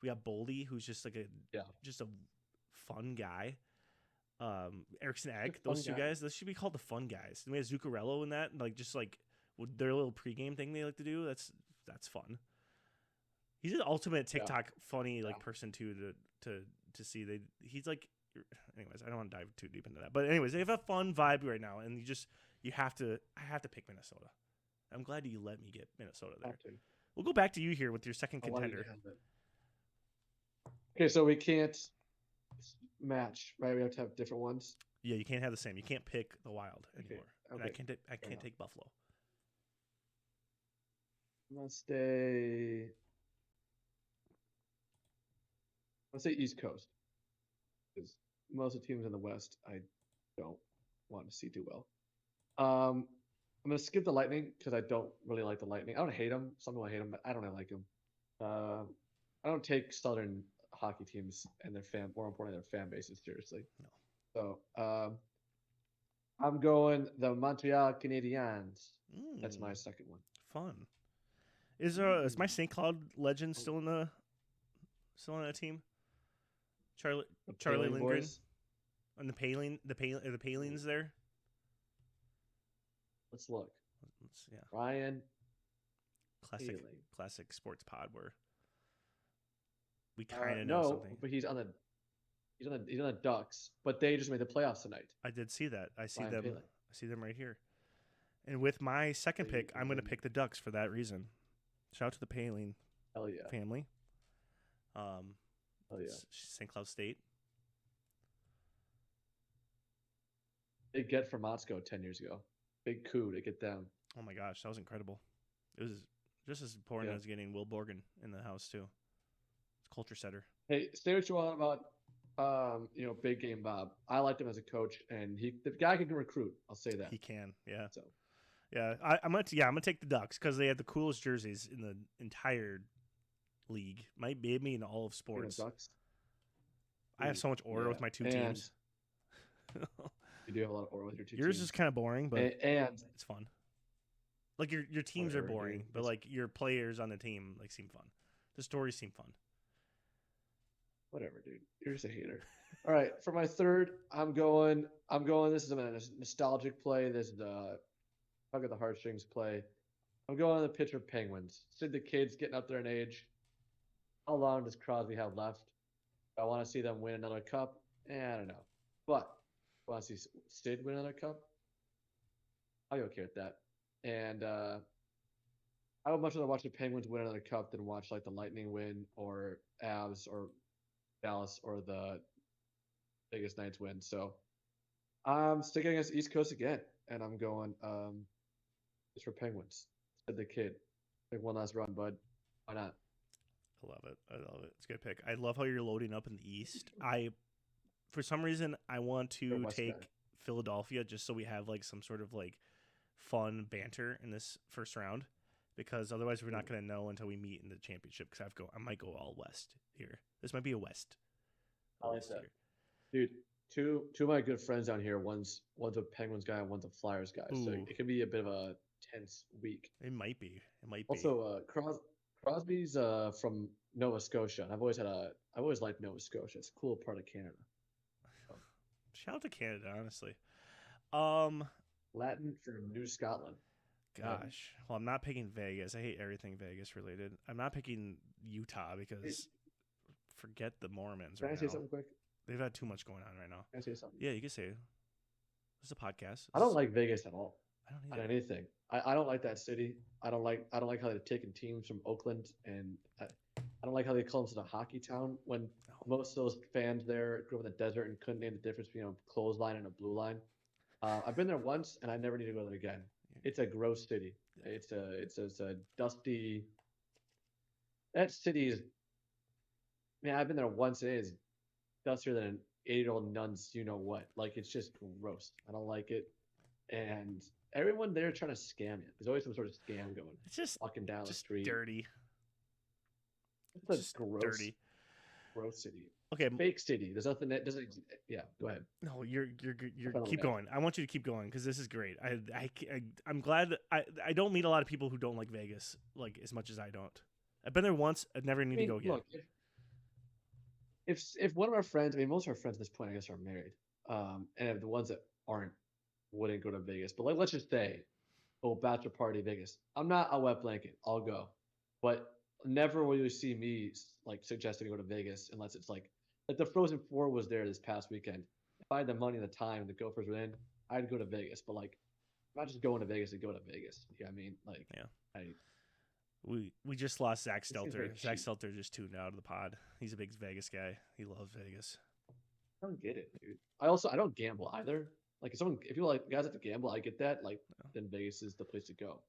We got Boldy, who's just like just a fun guy. Erickson Egg, those two guys, those should be called the fun guys. And we have Zuccarello in that, and like their little pregame thing they like to do. That's fun. He's an ultimate TikTok funny person too to see. He's like, anyways, I don't want to dive too deep into that. But anyways, they have a fun vibe right now, and I have to pick Minnesota. I'm glad you let me get Minnesota there. We'll go back to you here with your second contender. Okay, so we can't match, right? We have to have different ones. Yeah, you can't have the same. You can't pick the Wild anymore. Okay. I can't take Buffalo. I'm gonna stay. Let's say East Coast, because most of the teams in the West I don't want to see do well. I'm gonna skip the Lightning because I don't really like the Lightning. I don't hate them. Some people hate them, but I don't really like them. I don't take Southern hockey teams and more importantly, their fan bases seriously. No. So I'm going the Montreal Canadiens. That's my second one. Fun. Is my St. Cloud legend still in that team? Charlie Lindgren boys. And the Palings there. Let's look. Ryan. Classic sports pod where we kind of know something. But he's on the Ducks. But they just made the playoffs tonight. I did see that. I see them. I see them right here. And with my second pick, I'm going to pick the Ducks for that reason. Shout out to the Paling family. St. Cloud State. Big get for Moscow 10 years ago. Big coup to get down. Oh my gosh, that was incredible. It was just as important as getting Will Borgen in the house too. It's culture setter. Hey, say what you want about Big Game Bob. I liked him as a coach, and the guy can recruit. I'll say that he can. Yeah. So. Yeah, I'm gonna take the Ducks because they had the coolest jerseys in the entire league. Maybe in all of sports. Ducks. I have so much aura with my two teams. You do have a lot of aura with your two Yours teams. is kind of boring, but it's fun. Like your teams are boring, dude. but like your players on the team seem fun. The stories seem fun. Whatever, dude. You're just a hater. All right, for my third, I'm going. This is a nostalgic play. This is a tug at the heartstrings play. I'm going on the pitcher Penguins. Sid the kid's getting up there in age. How long does Crosby have left? I want to see them win another cup. I don't know. But I want to see Sid win another cup. I'll be okay with that. And I would much rather watch the Penguins win another cup than watch like the Lightning win or Avs or Dallas or the Vegas Knights win. So I'm sticking against East Coast again, and I'm going just for Penguins. Said the kid. Take one last run, bud. Why not? I love it. I love it. It's a good pick. I love how you're loading up in the East. For some reason, I want to West take guy. Philadelphia just so we have like some sort of like fun banter in this first round, because otherwise we're not going to know until we meet in the championship. Because I might go all West here. This might be a West. I like that, dude. Two of my good friends down here. One's a Penguins guy, and one's a Flyers guy. So Ooh, it could be a bit of a tense week. it might be. It might be. Also, Crosby's from Nova Scotia, and I've always liked Nova Scotia. It's a cool part of Canada. So, Shout out to Canada, honestly. Um, Latin for New Scotland. Gosh. Well, I'm not picking Vegas. I hate everything Vegas related. I'm not picking Utah because forget the Mormons Can right I say now. something quick? They've had too much going on right now. Can I say something? Yeah, you can say it. This is a podcast. I don't like Vegas at all. I don't On either. anything. I don't like that city. I don't like how they're taking teams from Oakland, and I don't like how they call themselves a hockey town when most of those fans there grew up in the desert and couldn't name the difference between a clothesline and a blue line. I've been there once, and I never need to go there again. It's a gross city. It's a dusty. That city is. Man, I've been there once. And it is dustier than an 8-year-old nun's. You know what? Like it's just gross. I don't like it, and everyone there trying to scam you. There's always some sort of scam going. It's just Walking down the street. dirty. It's a Just gross, dirty. gross city. Okay. Fake city. There's nothing that doesn't. Yeah, go ahead. No, you're keep going. I want you to keep going because this is great. I'm glad. I don't meet a lot of people who don't like Vegas like as much as I don't. I've been there once. I never need to go again. Look, if one of our friends, I mean, most of our friends at this point, I guess, are married, and if the ones that aren't wouldn't go to Vegas. But like, let's just say, oh, bachelor party Vegas. I'm not a wet blanket. I'll go, but never will you see me like suggesting to go to Vegas unless it's like the Frozen Four was there this past weekend. If I had the money and the time, the Gophers were in, I'd go to Vegas. But like, I'm not just going to Vegas to go to Vegas. You know what I mean? Like, yeah. We just lost Zach Stelter. Zach cheap. Stelter just tuned out of the pod. He's a big Vegas guy. He loves Vegas. I don't get it, dude. I don't gamble either. Like if you like guys have to gamble, I get that. Like then Vegas is the place to go.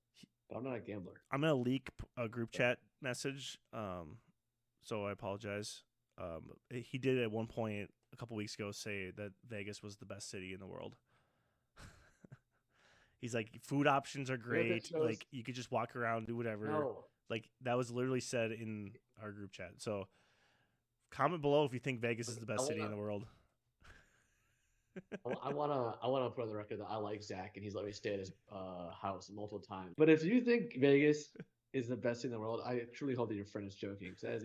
But I'm not a gambler. I'm gonna leak a group chat message. So I apologize. He did at one point a couple weeks ago say that Vegas was the best city in the world. He's like, food options are great. Like you could just walk around, do whatever. No. Like that was literally said in our group chat. So comment below if you think Vegas is the best city in the world. I wanna put on the record that I like Zach and he's let me stay at his house multiple times. But if you think Vegas is the best city in the world, I truly hope that your friend is joking because that is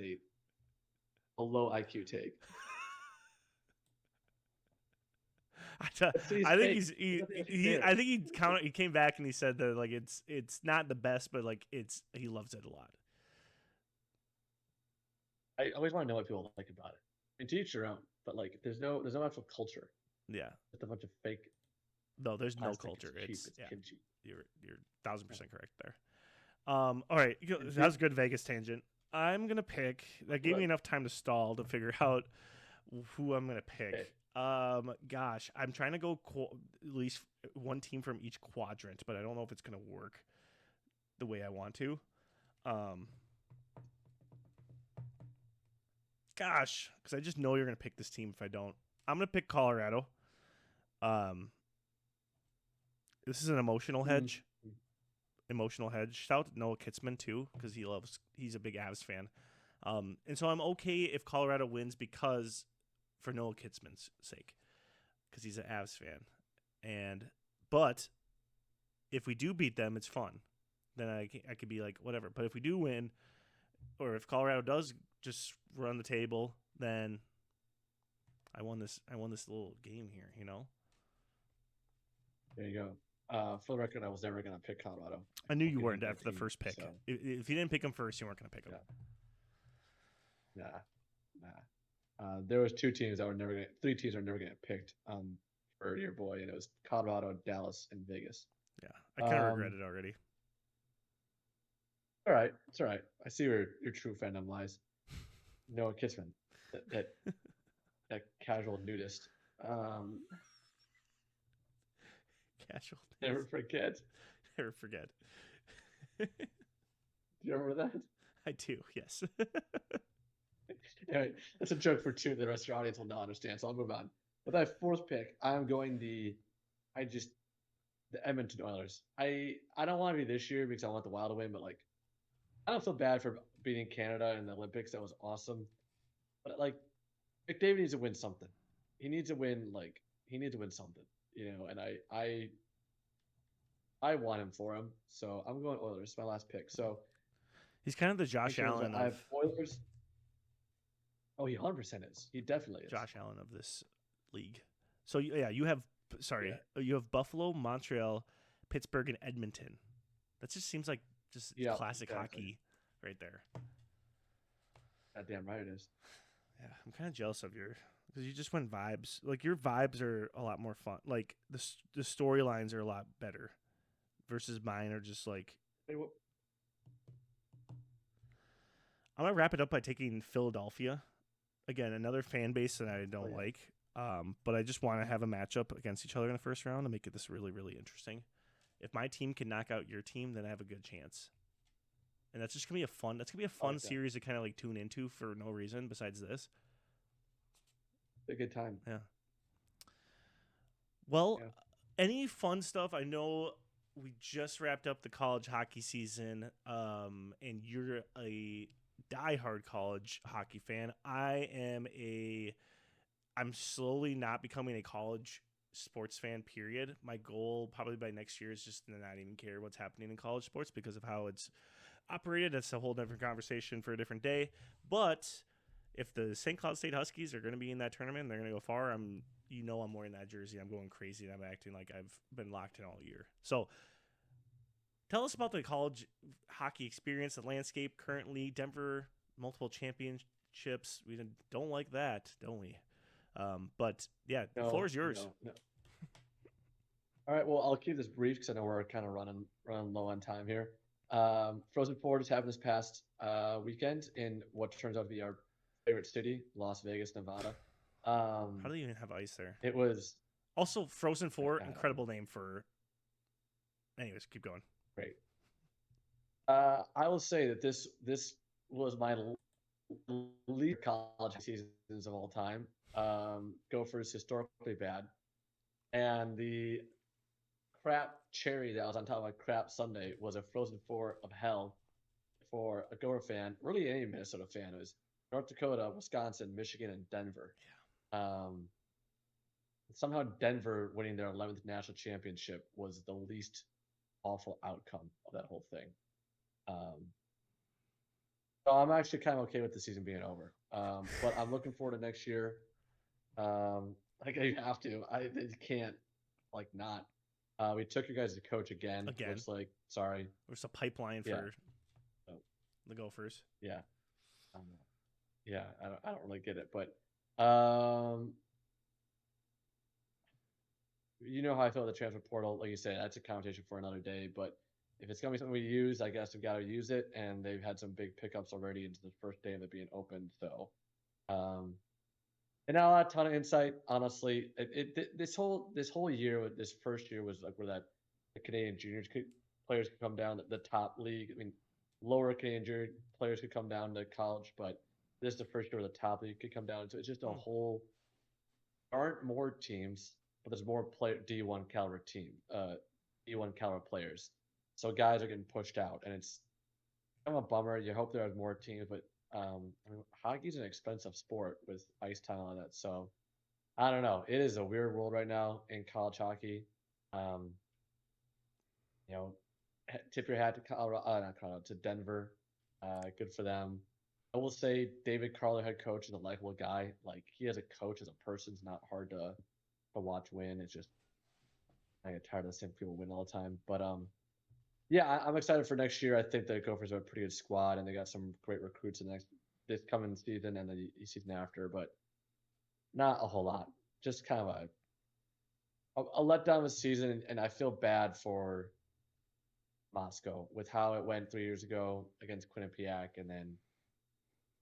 a low IQ take. I think he came back and he said that like it's not the best, but like he loves it a lot. I always want to know what people like about it. I mean, to each your own, but like there's no actual culture. Yeah, it's a bunch of fake. No, there's no culture. It's yeah, kimchi. You're 1000% correct there. All right, that was a good Vegas tangent. I'm gonna pick. That gave me enough time to stall to figure out who I'm gonna pick. Okay. Gosh, I'm trying to go at least one team from each quadrant, but I don't know if it's gonna work the way I want to. Gosh, because I just know you're gonna pick this team if I don't. I'm gonna pick Colorado. This is an emotional hedge. Emotional hedge. Shout out to Noah Kitzman too, because he's a big Avs fan. And so I'm okay if Colorado wins because for Noah Kitzman's sake, because he's an Avs fan. But if we do beat them, it's fun. Then I could be like whatever. But if we do win, or if Colorado does just run the table, then I won this little game here, you know. There you go. For the record, I was never going to pick Colorado. I knew you weren't after the first pick. So. If you didn't pick them first, you weren't going to pick them. Nah. There was three teams that were never going to get picked for your boy, and it was Colorado, Dallas, and Vegas. Yeah, I kind of regret it already. All right, it's all right. I see where your true fandom lies. Noah Kissman, that casual nudist. Um, Casual. never forget. Never forget. Do you remember that? I do. Yes. Anyway, that's a joke for two. The rest of your audience will not understand, so I'll move on. With that fourth pick, I'm going I just the Edmonton Oilers. I don't want to be this year because I want the Wild to win, but like I don't feel bad for beating Canada in the Olympics. That was awesome. But like McDavid needs to win something. He needs to win he needs to win something, and I want him for him. So I'm going Oilers, my last pick. So He's kind of the Josh Allen I of have Oilers. Oh, he 100% is. He definitely is. Josh Allen of this league. So yeah, you have you have Buffalo, Montreal, Pittsburgh, and Edmonton. That just seems like just classic hockey right there. Goddamn right it is. Yeah, I'm kind of jealous of because you just went vibes. Like your vibes are a lot more fun. Like the storylines are a lot better versus mine are just like. I'm gonna wrap it up by taking Philadelphia. Again, another fan base that I don't like. But I just want to have a matchup against each other in the first round to make it this really, really interesting. If my team can knock out your team, then I have a good chance. And that's just gonna be That's gonna be a fun series to kind of like tune into for no reason besides this. A good time. Yeah. Well, any fun stuff? I know we just wrapped up the college hockey season, and you're a diehard college hockey fan. I'm slowly not becoming a college sports fan, period. My goal probably by next year is just to not even care what's happening in college sports because of how it's operated. That's a whole different conversation for a different day. But if the St. Cloud State Huskies are going to be in that tournament and they're going to go far, I'm wearing that jersey. I'm going crazy and I'm acting like I've been locked in all year. So tell us about the college hockey experience, the landscape currently. Denver, multiple championships. We don't like that, don't we? But yeah, the floor is yours. No. All right, well, I'll keep this brief because I know we're kind of running low on time here. Frozen Four just happened this past weekend in what turns out to be our favorite city, Las Vegas, Nevada. How do they even have ice there? It was also Frozen Four, incredible name for. Anyways, keep going. Great. I will say that this was my least college seasons of all time. Gophers historically bad, and the crap cherry that was on top of a crap Sunday was a Frozen Four of hell for a Gopher fan, really any Minnesota fan. It was North Dakota, Wisconsin, Michigan, and Denver. Yeah. Somehow Denver winning their 11th national championship was the least awful outcome of that whole thing. So I'm actually kind of okay with the season being over. But I'm looking forward to next year. Like you have to. I can't not. We took you guys to coach again. Which sorry. There's a pipeline for the Gophers. Yeah. Yeah, I don't really get it, but you know how I feel about the transfer portal. Like you say, that's a conversation for another day. But if it's gonna be something we use, I guess we've got to use it. And they've had some big pickups already into the first day of it being opened. So, and not a ton of insight, honestly. This whole year, with this first year, was like where the Canadian juniors players could come down to the top league. I mean, lower Canadian junior players could come down to college, but this is the first year where the top league could come down. So it's just a whole. There aren't more teams, but there's more D1 caliber D1 caliber players. So guys are getting pushed out, and it's kind of a bummer. You hope there are more teams, but I mean, hockey's an expensive sport with ice time and all that. So I don't know. It is a weird world right now in college hockey. Tip your hat to Colorado, to Denver. Good for them. I will say David Carler, head coach, is a likable guy. Like he as a coach, as a person, is not hard to watch win. It's just I get tired of the same people win all the time. But yeah, I'm excited for next year. I think the Gophers are a pretty good squad, and they got some great recruits in this coming season and the season after. But not a whole lot. Just kind of a letdown this season, and I feel bad for Moscow with how it went 3 years ago against Quinnipiac, and then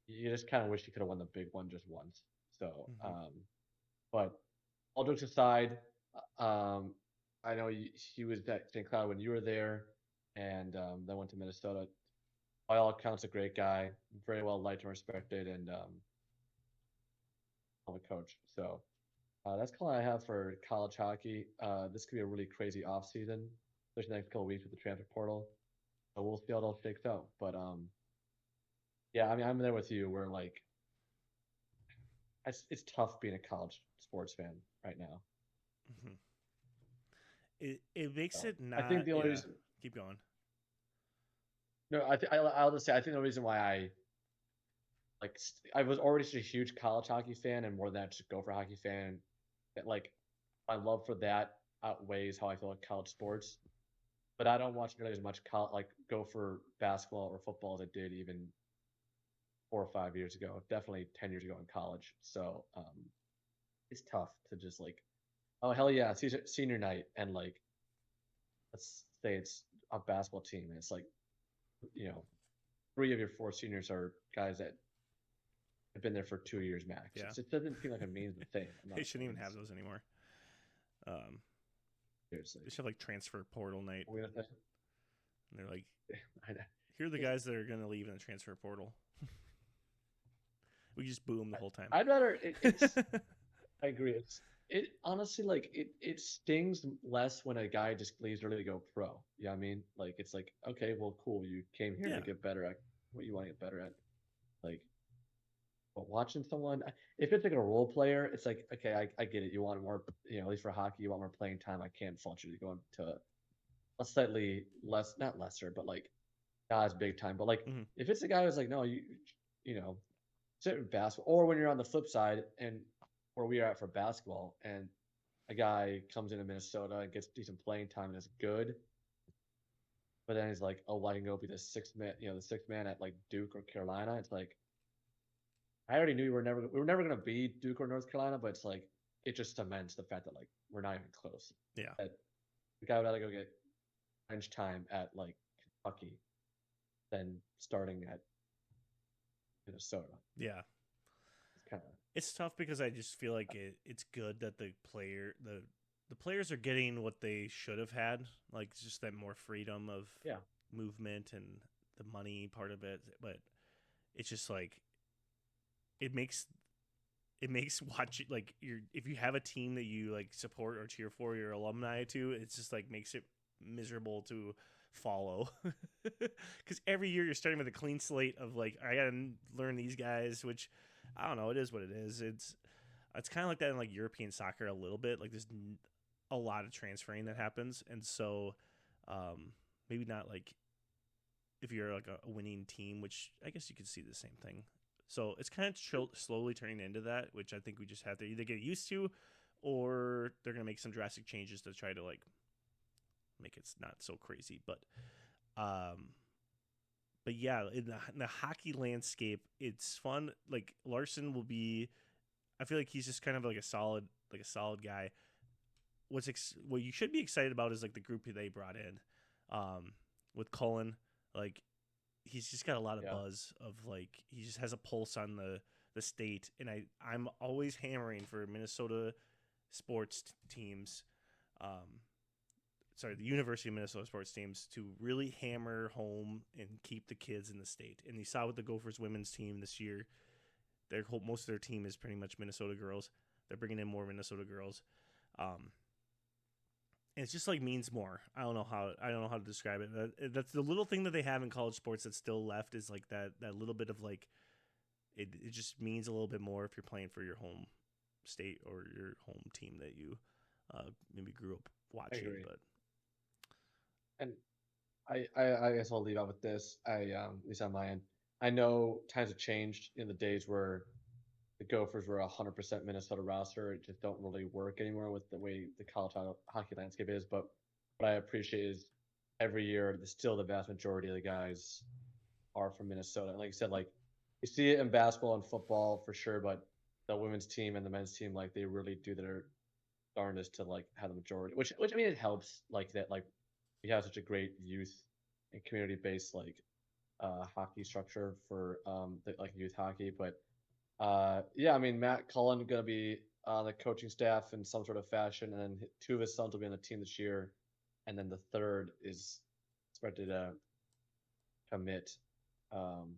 you just kind of wish you could have won the big one just once. So, Mm-hmm. but all jokes aside, I know he was at St. Cloud when you were there, and then went to Minnesota. By all accounts, a great guy, very well liked and respected, and a coach. So that's all I have for college hockey. This could be a really crazy off season, especially the next couple of weeks with the transfer portal. So we'll see how it all shakes out. But yeah, I mean, I'm there with you. Where like it's tough being a college sports fan right now. Mm-hmm. It makes So it I think not. the only Yeah. reason, Keep going. no, I'll just say I think the reason why I was already such a huge college hockey fan, and more than that, just Gopher hockey fan. That like my love for that outweighs how I feel like college sports. But I don't watch nearly as much like Gopher basketball or football as I did even 4 or 5 years ago. Definitely 10 years ago in college. So it's tough to just like, oh hell yeah, senior night, and like let's say it's a basketball team, and it's like, you know, 3 of your 4 seniors are guys that have been there for 2 years max. Yeah. It doesn't feel like it means the same. They shouldn't even have those anymore. Seriously. They should have like transfer portal night. And they're like, here are the guys that are going to leave in the transfer portal. We just boo them the whole time. I'd rather it's. I agree. It honestly like it stings less when a guy just leaves early to go pro. You know what I mean? Like it's like, okay, well, cool. You came here to get better at what you want to get better at. Like, but watching someone, if it's like a role player, it's like, okay, I get it. You want more, at least for hockey, you want more playing time. I can't fault you to go into a slightly less, not lesser, but like not as big time. But like, if it's a guy who's like, no, certain basketball, or when you're on the flip side and where we are at for basketball, and a guy comes into Minnesota and gets decent playing time and is good, but then he's like, oh, well, I can go be the sixth man at like Duke or Carolina. It's like, I already knew we were never going to be Duke or North Carolina, but it's like, it just cements the fact that like we're not even close. Yeah. That the guy would rather go get bench time at like Kentucky than starting at Minnesota. Yeah. It's tough because I just feel like it's good that the players are getting what they should have had, like just that more freedom of movement and the money part of it. But it's just like it makes watching like if you have a team that you like support or cheer for your alumni to, it's just like makes it miserable to follow because every year you're starting with a clean slate of like, I gotta learn these guys, which I don't know, it is what it is. It's kind of like that in like European soccer a little bit. Like there's a lot of transferring that happens, and so maybe not like if you're like a winning team, which I guess you could see the same thing. So it's kind of slowly turning into that, which I think we just have to either get used to, or they're gonna make some drastic changes to try to like make it not so crazy. But yeah, in the hockey landscape, it's fun. Like Larson will be, I feel like he's just kind of like a solid guy. What you should be excited about is like the group they brought in, with Cullen. Like he's just got a lot of buzz of like, he just has a pulse on the state, and I'm always hammering for Minnesota sports teams. The University of Minnesota sports teams to really hammer home and keep the kids in the state. And you saw with the Gophers women's team this year, most of their team is pretty much Minnesota girls. They're bringing in more Minnesota girls. And it's just like means more. I don't know how to describe it. That's the little thing that they have in college sports that's still left, is like that little bit of like, it just means a little bit more if you're playing for your home state or your home team that you maybe grew up watching. But and I guess I'll leave out with this. At least on my end, I know times have changed in the days where the Gophers were 100% Minnesota roster. It just don't really work anymore with the way the college hockey landscape is. But what I appreciate is every year, still the vast majority of the guys are from Minnesota. And like you said, like you see it in basketball and football for sure, but the women's team and the men's team, like they really do their starting to like have the majority, which I mean it helps like that like we have such a great youth and community based like hockey structure for like youth hockey, but yeah, I mean Matt Cullen gonna be on the coaching staff in some sort of fashion, and then two of his sons will be on the team this year, and then the third is expected to commit um,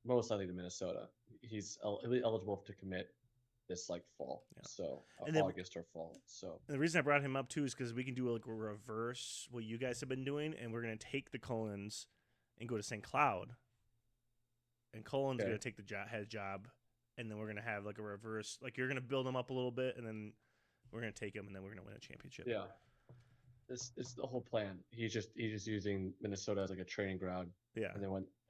most likely to Minnesota. He'll be eligible to commit this like fall, Yeah. so And then August or fall. So the reason I brought him up too is because we can do like a reverse what you guys have been doing, and we're gonna take the Cullens and go to St. Cloud, and Cullen's Okay. gonna take the head job, and then we're gonna have like a reverse. Like you're gonna build him up a little bit, and then we're gonna take him, and then we're gonna win a championship. yeah, this is the whole plan. He's just using Minnesota as like a training ground, Yeah.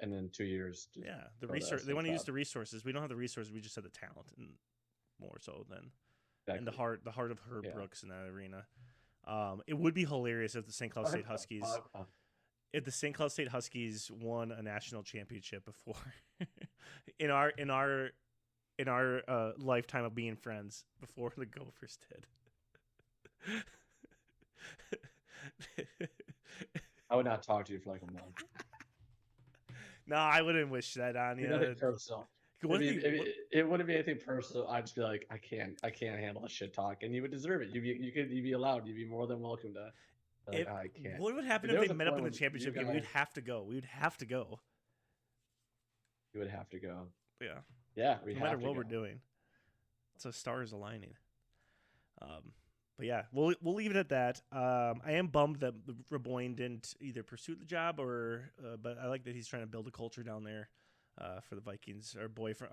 and then 2 years. Yeah. The go to resource they St. want to use Cloud. the resources. We don't have the resources. We just have the talent, and more so than and Exactly. the heart of Herb Yeah. Brooks in that arena. It would be hilarious if the St. Cloud State Huskies if the St. Cloud State Huskies won a national championship before in our lifetime of being friends before the Gophers did. I would not talk to you for like a month. No, I wouldn't wish that on you. Nothing personal. One thing- It wouldn't be anything personal. I'd just be like, I can't handle a shit talk, and you would deserve it. You'd be allowed. You'd be more than welcome to. Like, I can't. What would happen There if was they a met up point in the when championship you game? We'd guys- have to go. We would have to go. You would have to go. Yeah. Yeah, we No have matter to what go. we're doing. So stars aligning. But yeah, we'll leave it at that. I am bummed that Reboyne didn't either pursue the job or, but I like that he's trying to build a culture down there for the Vikings. Our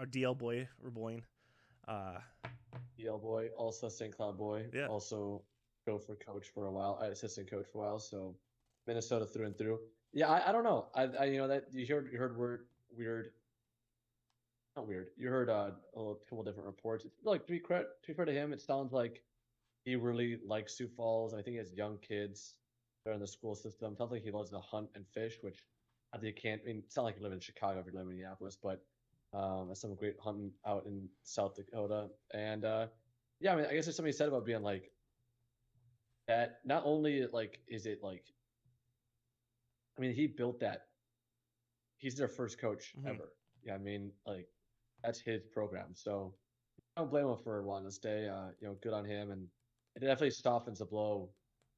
DL boy Reboyne. DL boy, also St. Cloud boy, Yeah. also Gopher coach for a while, assistant coach for a while. So Minnesota through and through. Yeah, I don't know. I you know that you heard weird. Not weird. You heard a couple different reports. Like to be fair to him, it sounds like he really likes Sioux Falls. I think he has young kids that are in the school system. Sounds like he loves to hunt and fish, which I think you can't. I mean, it's not like you live in Chicago if you live in Minneapolis, but there's some great hunting out in South Dakota. And yeah, I mean, I guess there's something said about being like that. Not only like is it like, I mean, he built that. He's their first coach ever. Yeah, I mean, like that's his program. So I don't blame him for wanting to stay. Good on him, and it definitely softens the blow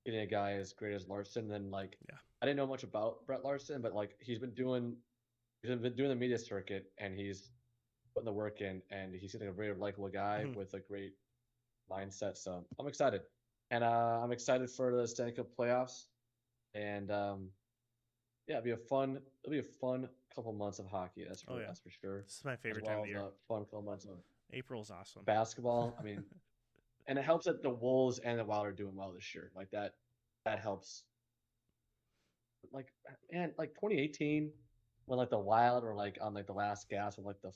getting a guy as great as Larson. And like, Yeah. I didn't know much about Brett Larson, but like he's been doing the media circuit, and he's putting the work in, and he seems like a very likable guy with a great mindset. So I'm excited, and I'm excited for the Stanley Cup playoffs, and yeah, it'll be a fun couple months of hockey. That's for sure. This is my favorite as well time of the year. as a fun couple months of April's awesome. basketball. I mean, and it helps that the Wolves and the Wild are doing well this year. Like that helps. Like man, like 2018 when like the Wild were like on like the last gasp of like the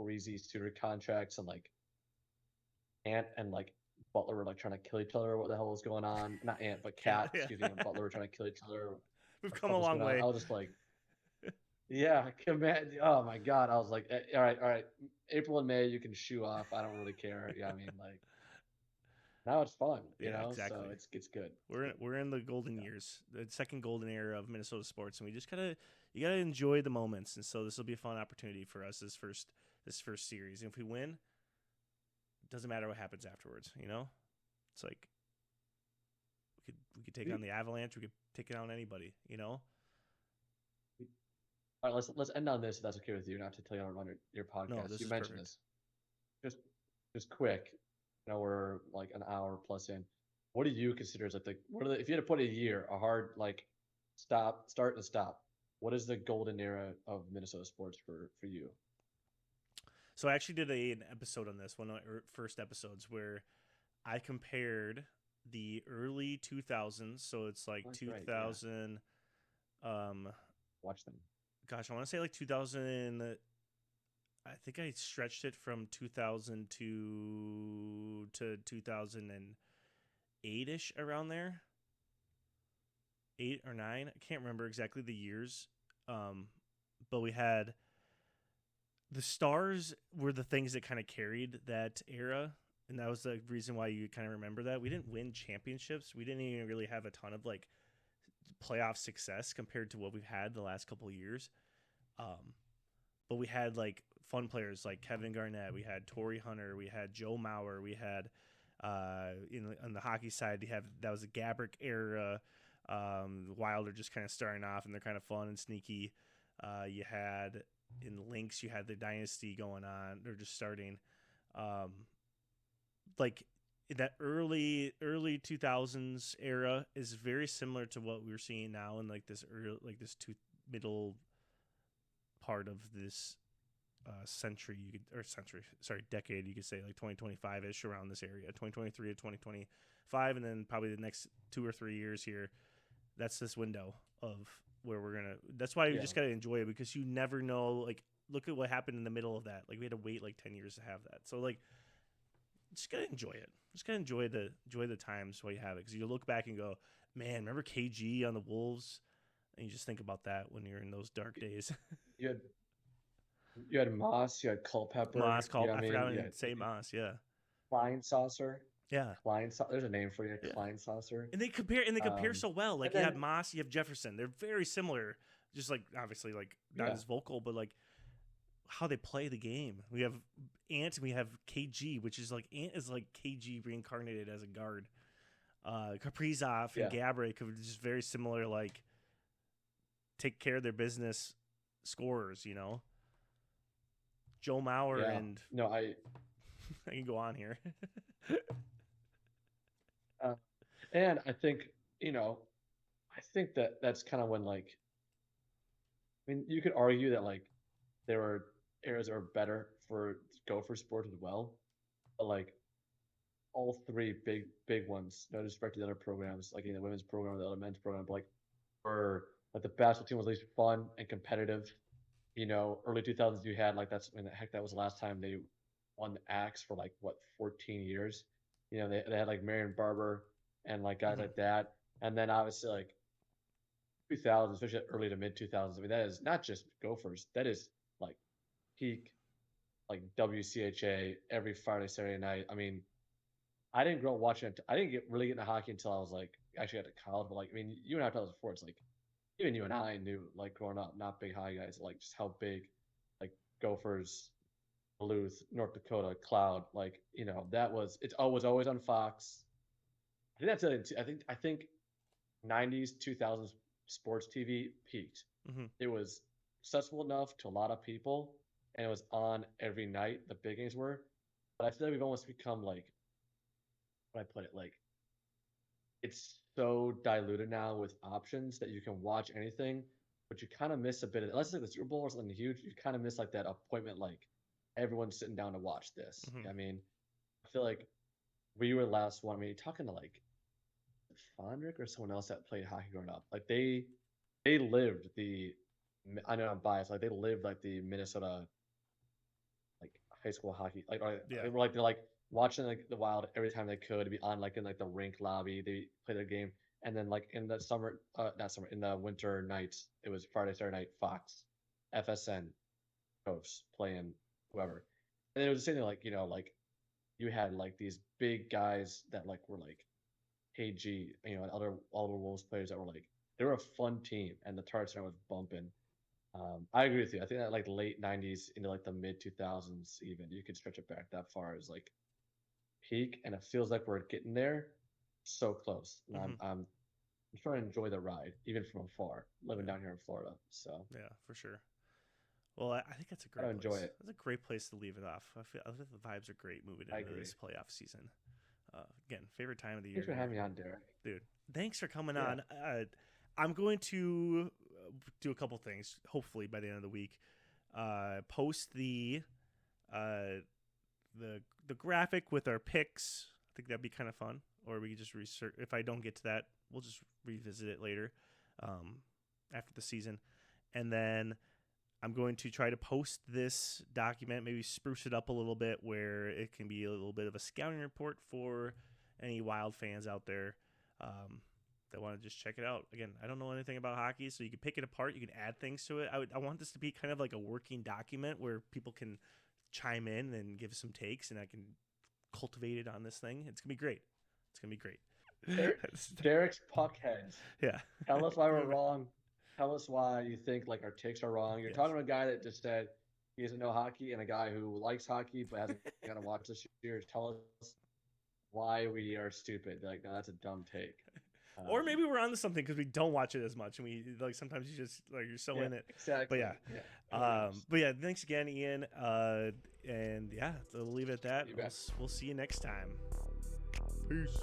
Parisi Suter contracts, and like Ant and like Butler were like trying to kill each other. What the hell was going on? Not Ant, but Cat. Yeah. Excuse me. And Butler were trying to kill each other. We've come a long way. I was just like, yeah, oh my god. I was like, all right. April and May you can shoo off. I don't really care. Yeah, I mean like. Now it's fun, you know. Exactly. So it's good. We're in the golden years, the second golden era of Minnesota sports, and we just gotta enjoy the moments. And so this will be a fun opportunity for us this first series. And if we win, it doesn't matter what happens afterwards. You know, it's like we could take on the Avalanche. We could take it on anybody. You know. All right, let's end on this if that's okay with you. Not to tell you how to run your podcast. No, this you is mentioned perfect. this. Just quick. You know, we're like an hour plus in. What do you consider as like if you had to put a hard like start and stop? What is the golden era of Minnesota sports for you? So I actually did an episode on this, one of my first episodes, where I compared the early 2000s. So it's like 2000. Watch them. Gosh, I want to say like 2000. I think I stretched it from 2000 to 2008-ish, around there. 8 or 9. I can't remember exactly the years. But we had the Stars were the things that kind of carried that era. And that was the reason why you kind of remember that. We didn't win championships. We didn't even really have a ton of like playoff success compared to what we've had the last couple of years. But we had like fun players like Kevin Garnett. We had Torrey Hunter. We had Joe Mauer. We had on the hockey side, that was a Gabrick era. Wild are just kind of starting off, and they're kind of fun and sneaky. You had in the Lynx, you had the dynasty going on. They're just starting. Like that early 2000s era is very similar to what we're seeing now in like this middle part of this decade, you could say, like 2025-ish, around this area, 2023 to 2025, and then probably the next 2 or 3 years here. That's this window of where we're gonna. That's why you just gotta enjoy it, because you never know. Like, look at what happened in the middle of that. Like, we had to wait like 10 years to have that. So like, just gotta enjoy it. Just gotta enjoy the times while you have it, because you look back and go, man, remember KG on the Wolves, and you just think about that when you're in those dark days. You had Moss, you had Culpepper. Moss, I forgot to say Moss. Yeah. Klein Saucer. Yeah. There's a name for you, Klein Saucer. And they compare so well. Like, then, you have Moss, you have Jefferson. They're very similar. Just like, obviously, like, not as vocal, but like how they play the game. We have Ant, and we have KG, which is like Ant is like KG reincarnated as a guard. Kaprizov and Gabrick are just very similar, like, take care of their business scorers, you know. Joe Mauer and I can go on here. And I think that's kind of when, like, I mean, you could argue that like there were eras that were better for Gopher sports as well, but like all three big ones, no disrespect to the other programs, like in the women's program or the other men's program, but like were like the basketball team was at least fun and competitive. You know, early 2000s, you had like that was the last time they won the Axe for like 14 years. You know, they had like Marion Barber and like guys like that, and then obviously like 2000s, especially early to mid 2000s. I mean, that is not just Gophers. That is like peak, like WCHA every Friday, Saturday night. I mean, I didn't grow up watching it. I didn't really get into hockey until I was like actually got to college. But like, I mean, you and I talked before. It's like even you and I knew, like, growing up, not big hockey guys, like just how big, like, Gophers, Duluth, North Dakota, Cloud, like, you know, it was always on Fox. I think that's it. I think 90s, 2000s sports TV peaked. Mm-hmm. It was accessible enough to a lot of people, and it was on every night. The big games were, but I feel like we've almost become like, how do I put it? Like, it's so diluted now with options that you can watch anything, but you kind of miss a bit of, unless it's like the Super Bowl or something huge, you kind of miss like that appointment, like everyone's sitting down to watch this. Mm-hmm. I mean, I feel like we were the last one. I mean, you're talking to like Fondrick or someone else that played hockey growing up. Like they lived I know I'm biased, like they lived like the Minnesota like high school hockey. Like they were they're like watching like the Wild every time they could, be on like in like the rink lobby. They play their game, and then like in the summer, not summer, in the winter nights, it was Friday, Saturday night, Fox, FSN, Coast playing whoever, and it was the same thing. Like, you know, like you had like these big guys that like were like KG, you know, and other Wolves players that were like, they were a fun team, and the Target Center was bumping. I agree with you. I think that like late 90s into like the mid 2000s, even you could stretch it back that far as like peak, and it feels like we're getting there, so close. And I'm trying to enjoy the ride, even from afar, living down here in Florida. So yeah, for sure. Well, I think that's a great place. Enjoy it. That's a great place to leave it off. I think the vibes are great moving into this playoff season. Again, favorite time of the year. Thanks for having me on, Derek. Dude, thanks for coming on. I'm going to do a couple things, hopefully by the end of the week. Post the graphic with our picks. I think that'd be kind of fun. Or we could just research. If I don't get to that, we'll just revisit it later after the season. And then I'm going to try to post this document, maybe spruce it up a little bit where it can be a little bit of a scouting report for any Wild fans out there that want to just check it out. Again, I don't know anything about hockey, so you can pick it apart. You can add things to it. I want this to be kind of like a working document where people can chime in and give some takes, and I can cultivated on this thing. It's gonna be great. It's gonna be great. Derek's Puckheads. Yeah. Tell us why we're wrong. Tell us why you think like our takes are wrong. You're talking to a guy that just said he doesn't know hockey and a guy who likes hockey but hasn't got to watch this year. Tell us why we are stupid. Like, no, that's a dumb take. Or maybe we're onto something because we don't watch it as much, and we like sometimes you just like you're so in it. Exactly. But yeah, thanks again, Ian. And yeah, we'll leave it at that. We'll see you next time. Peace.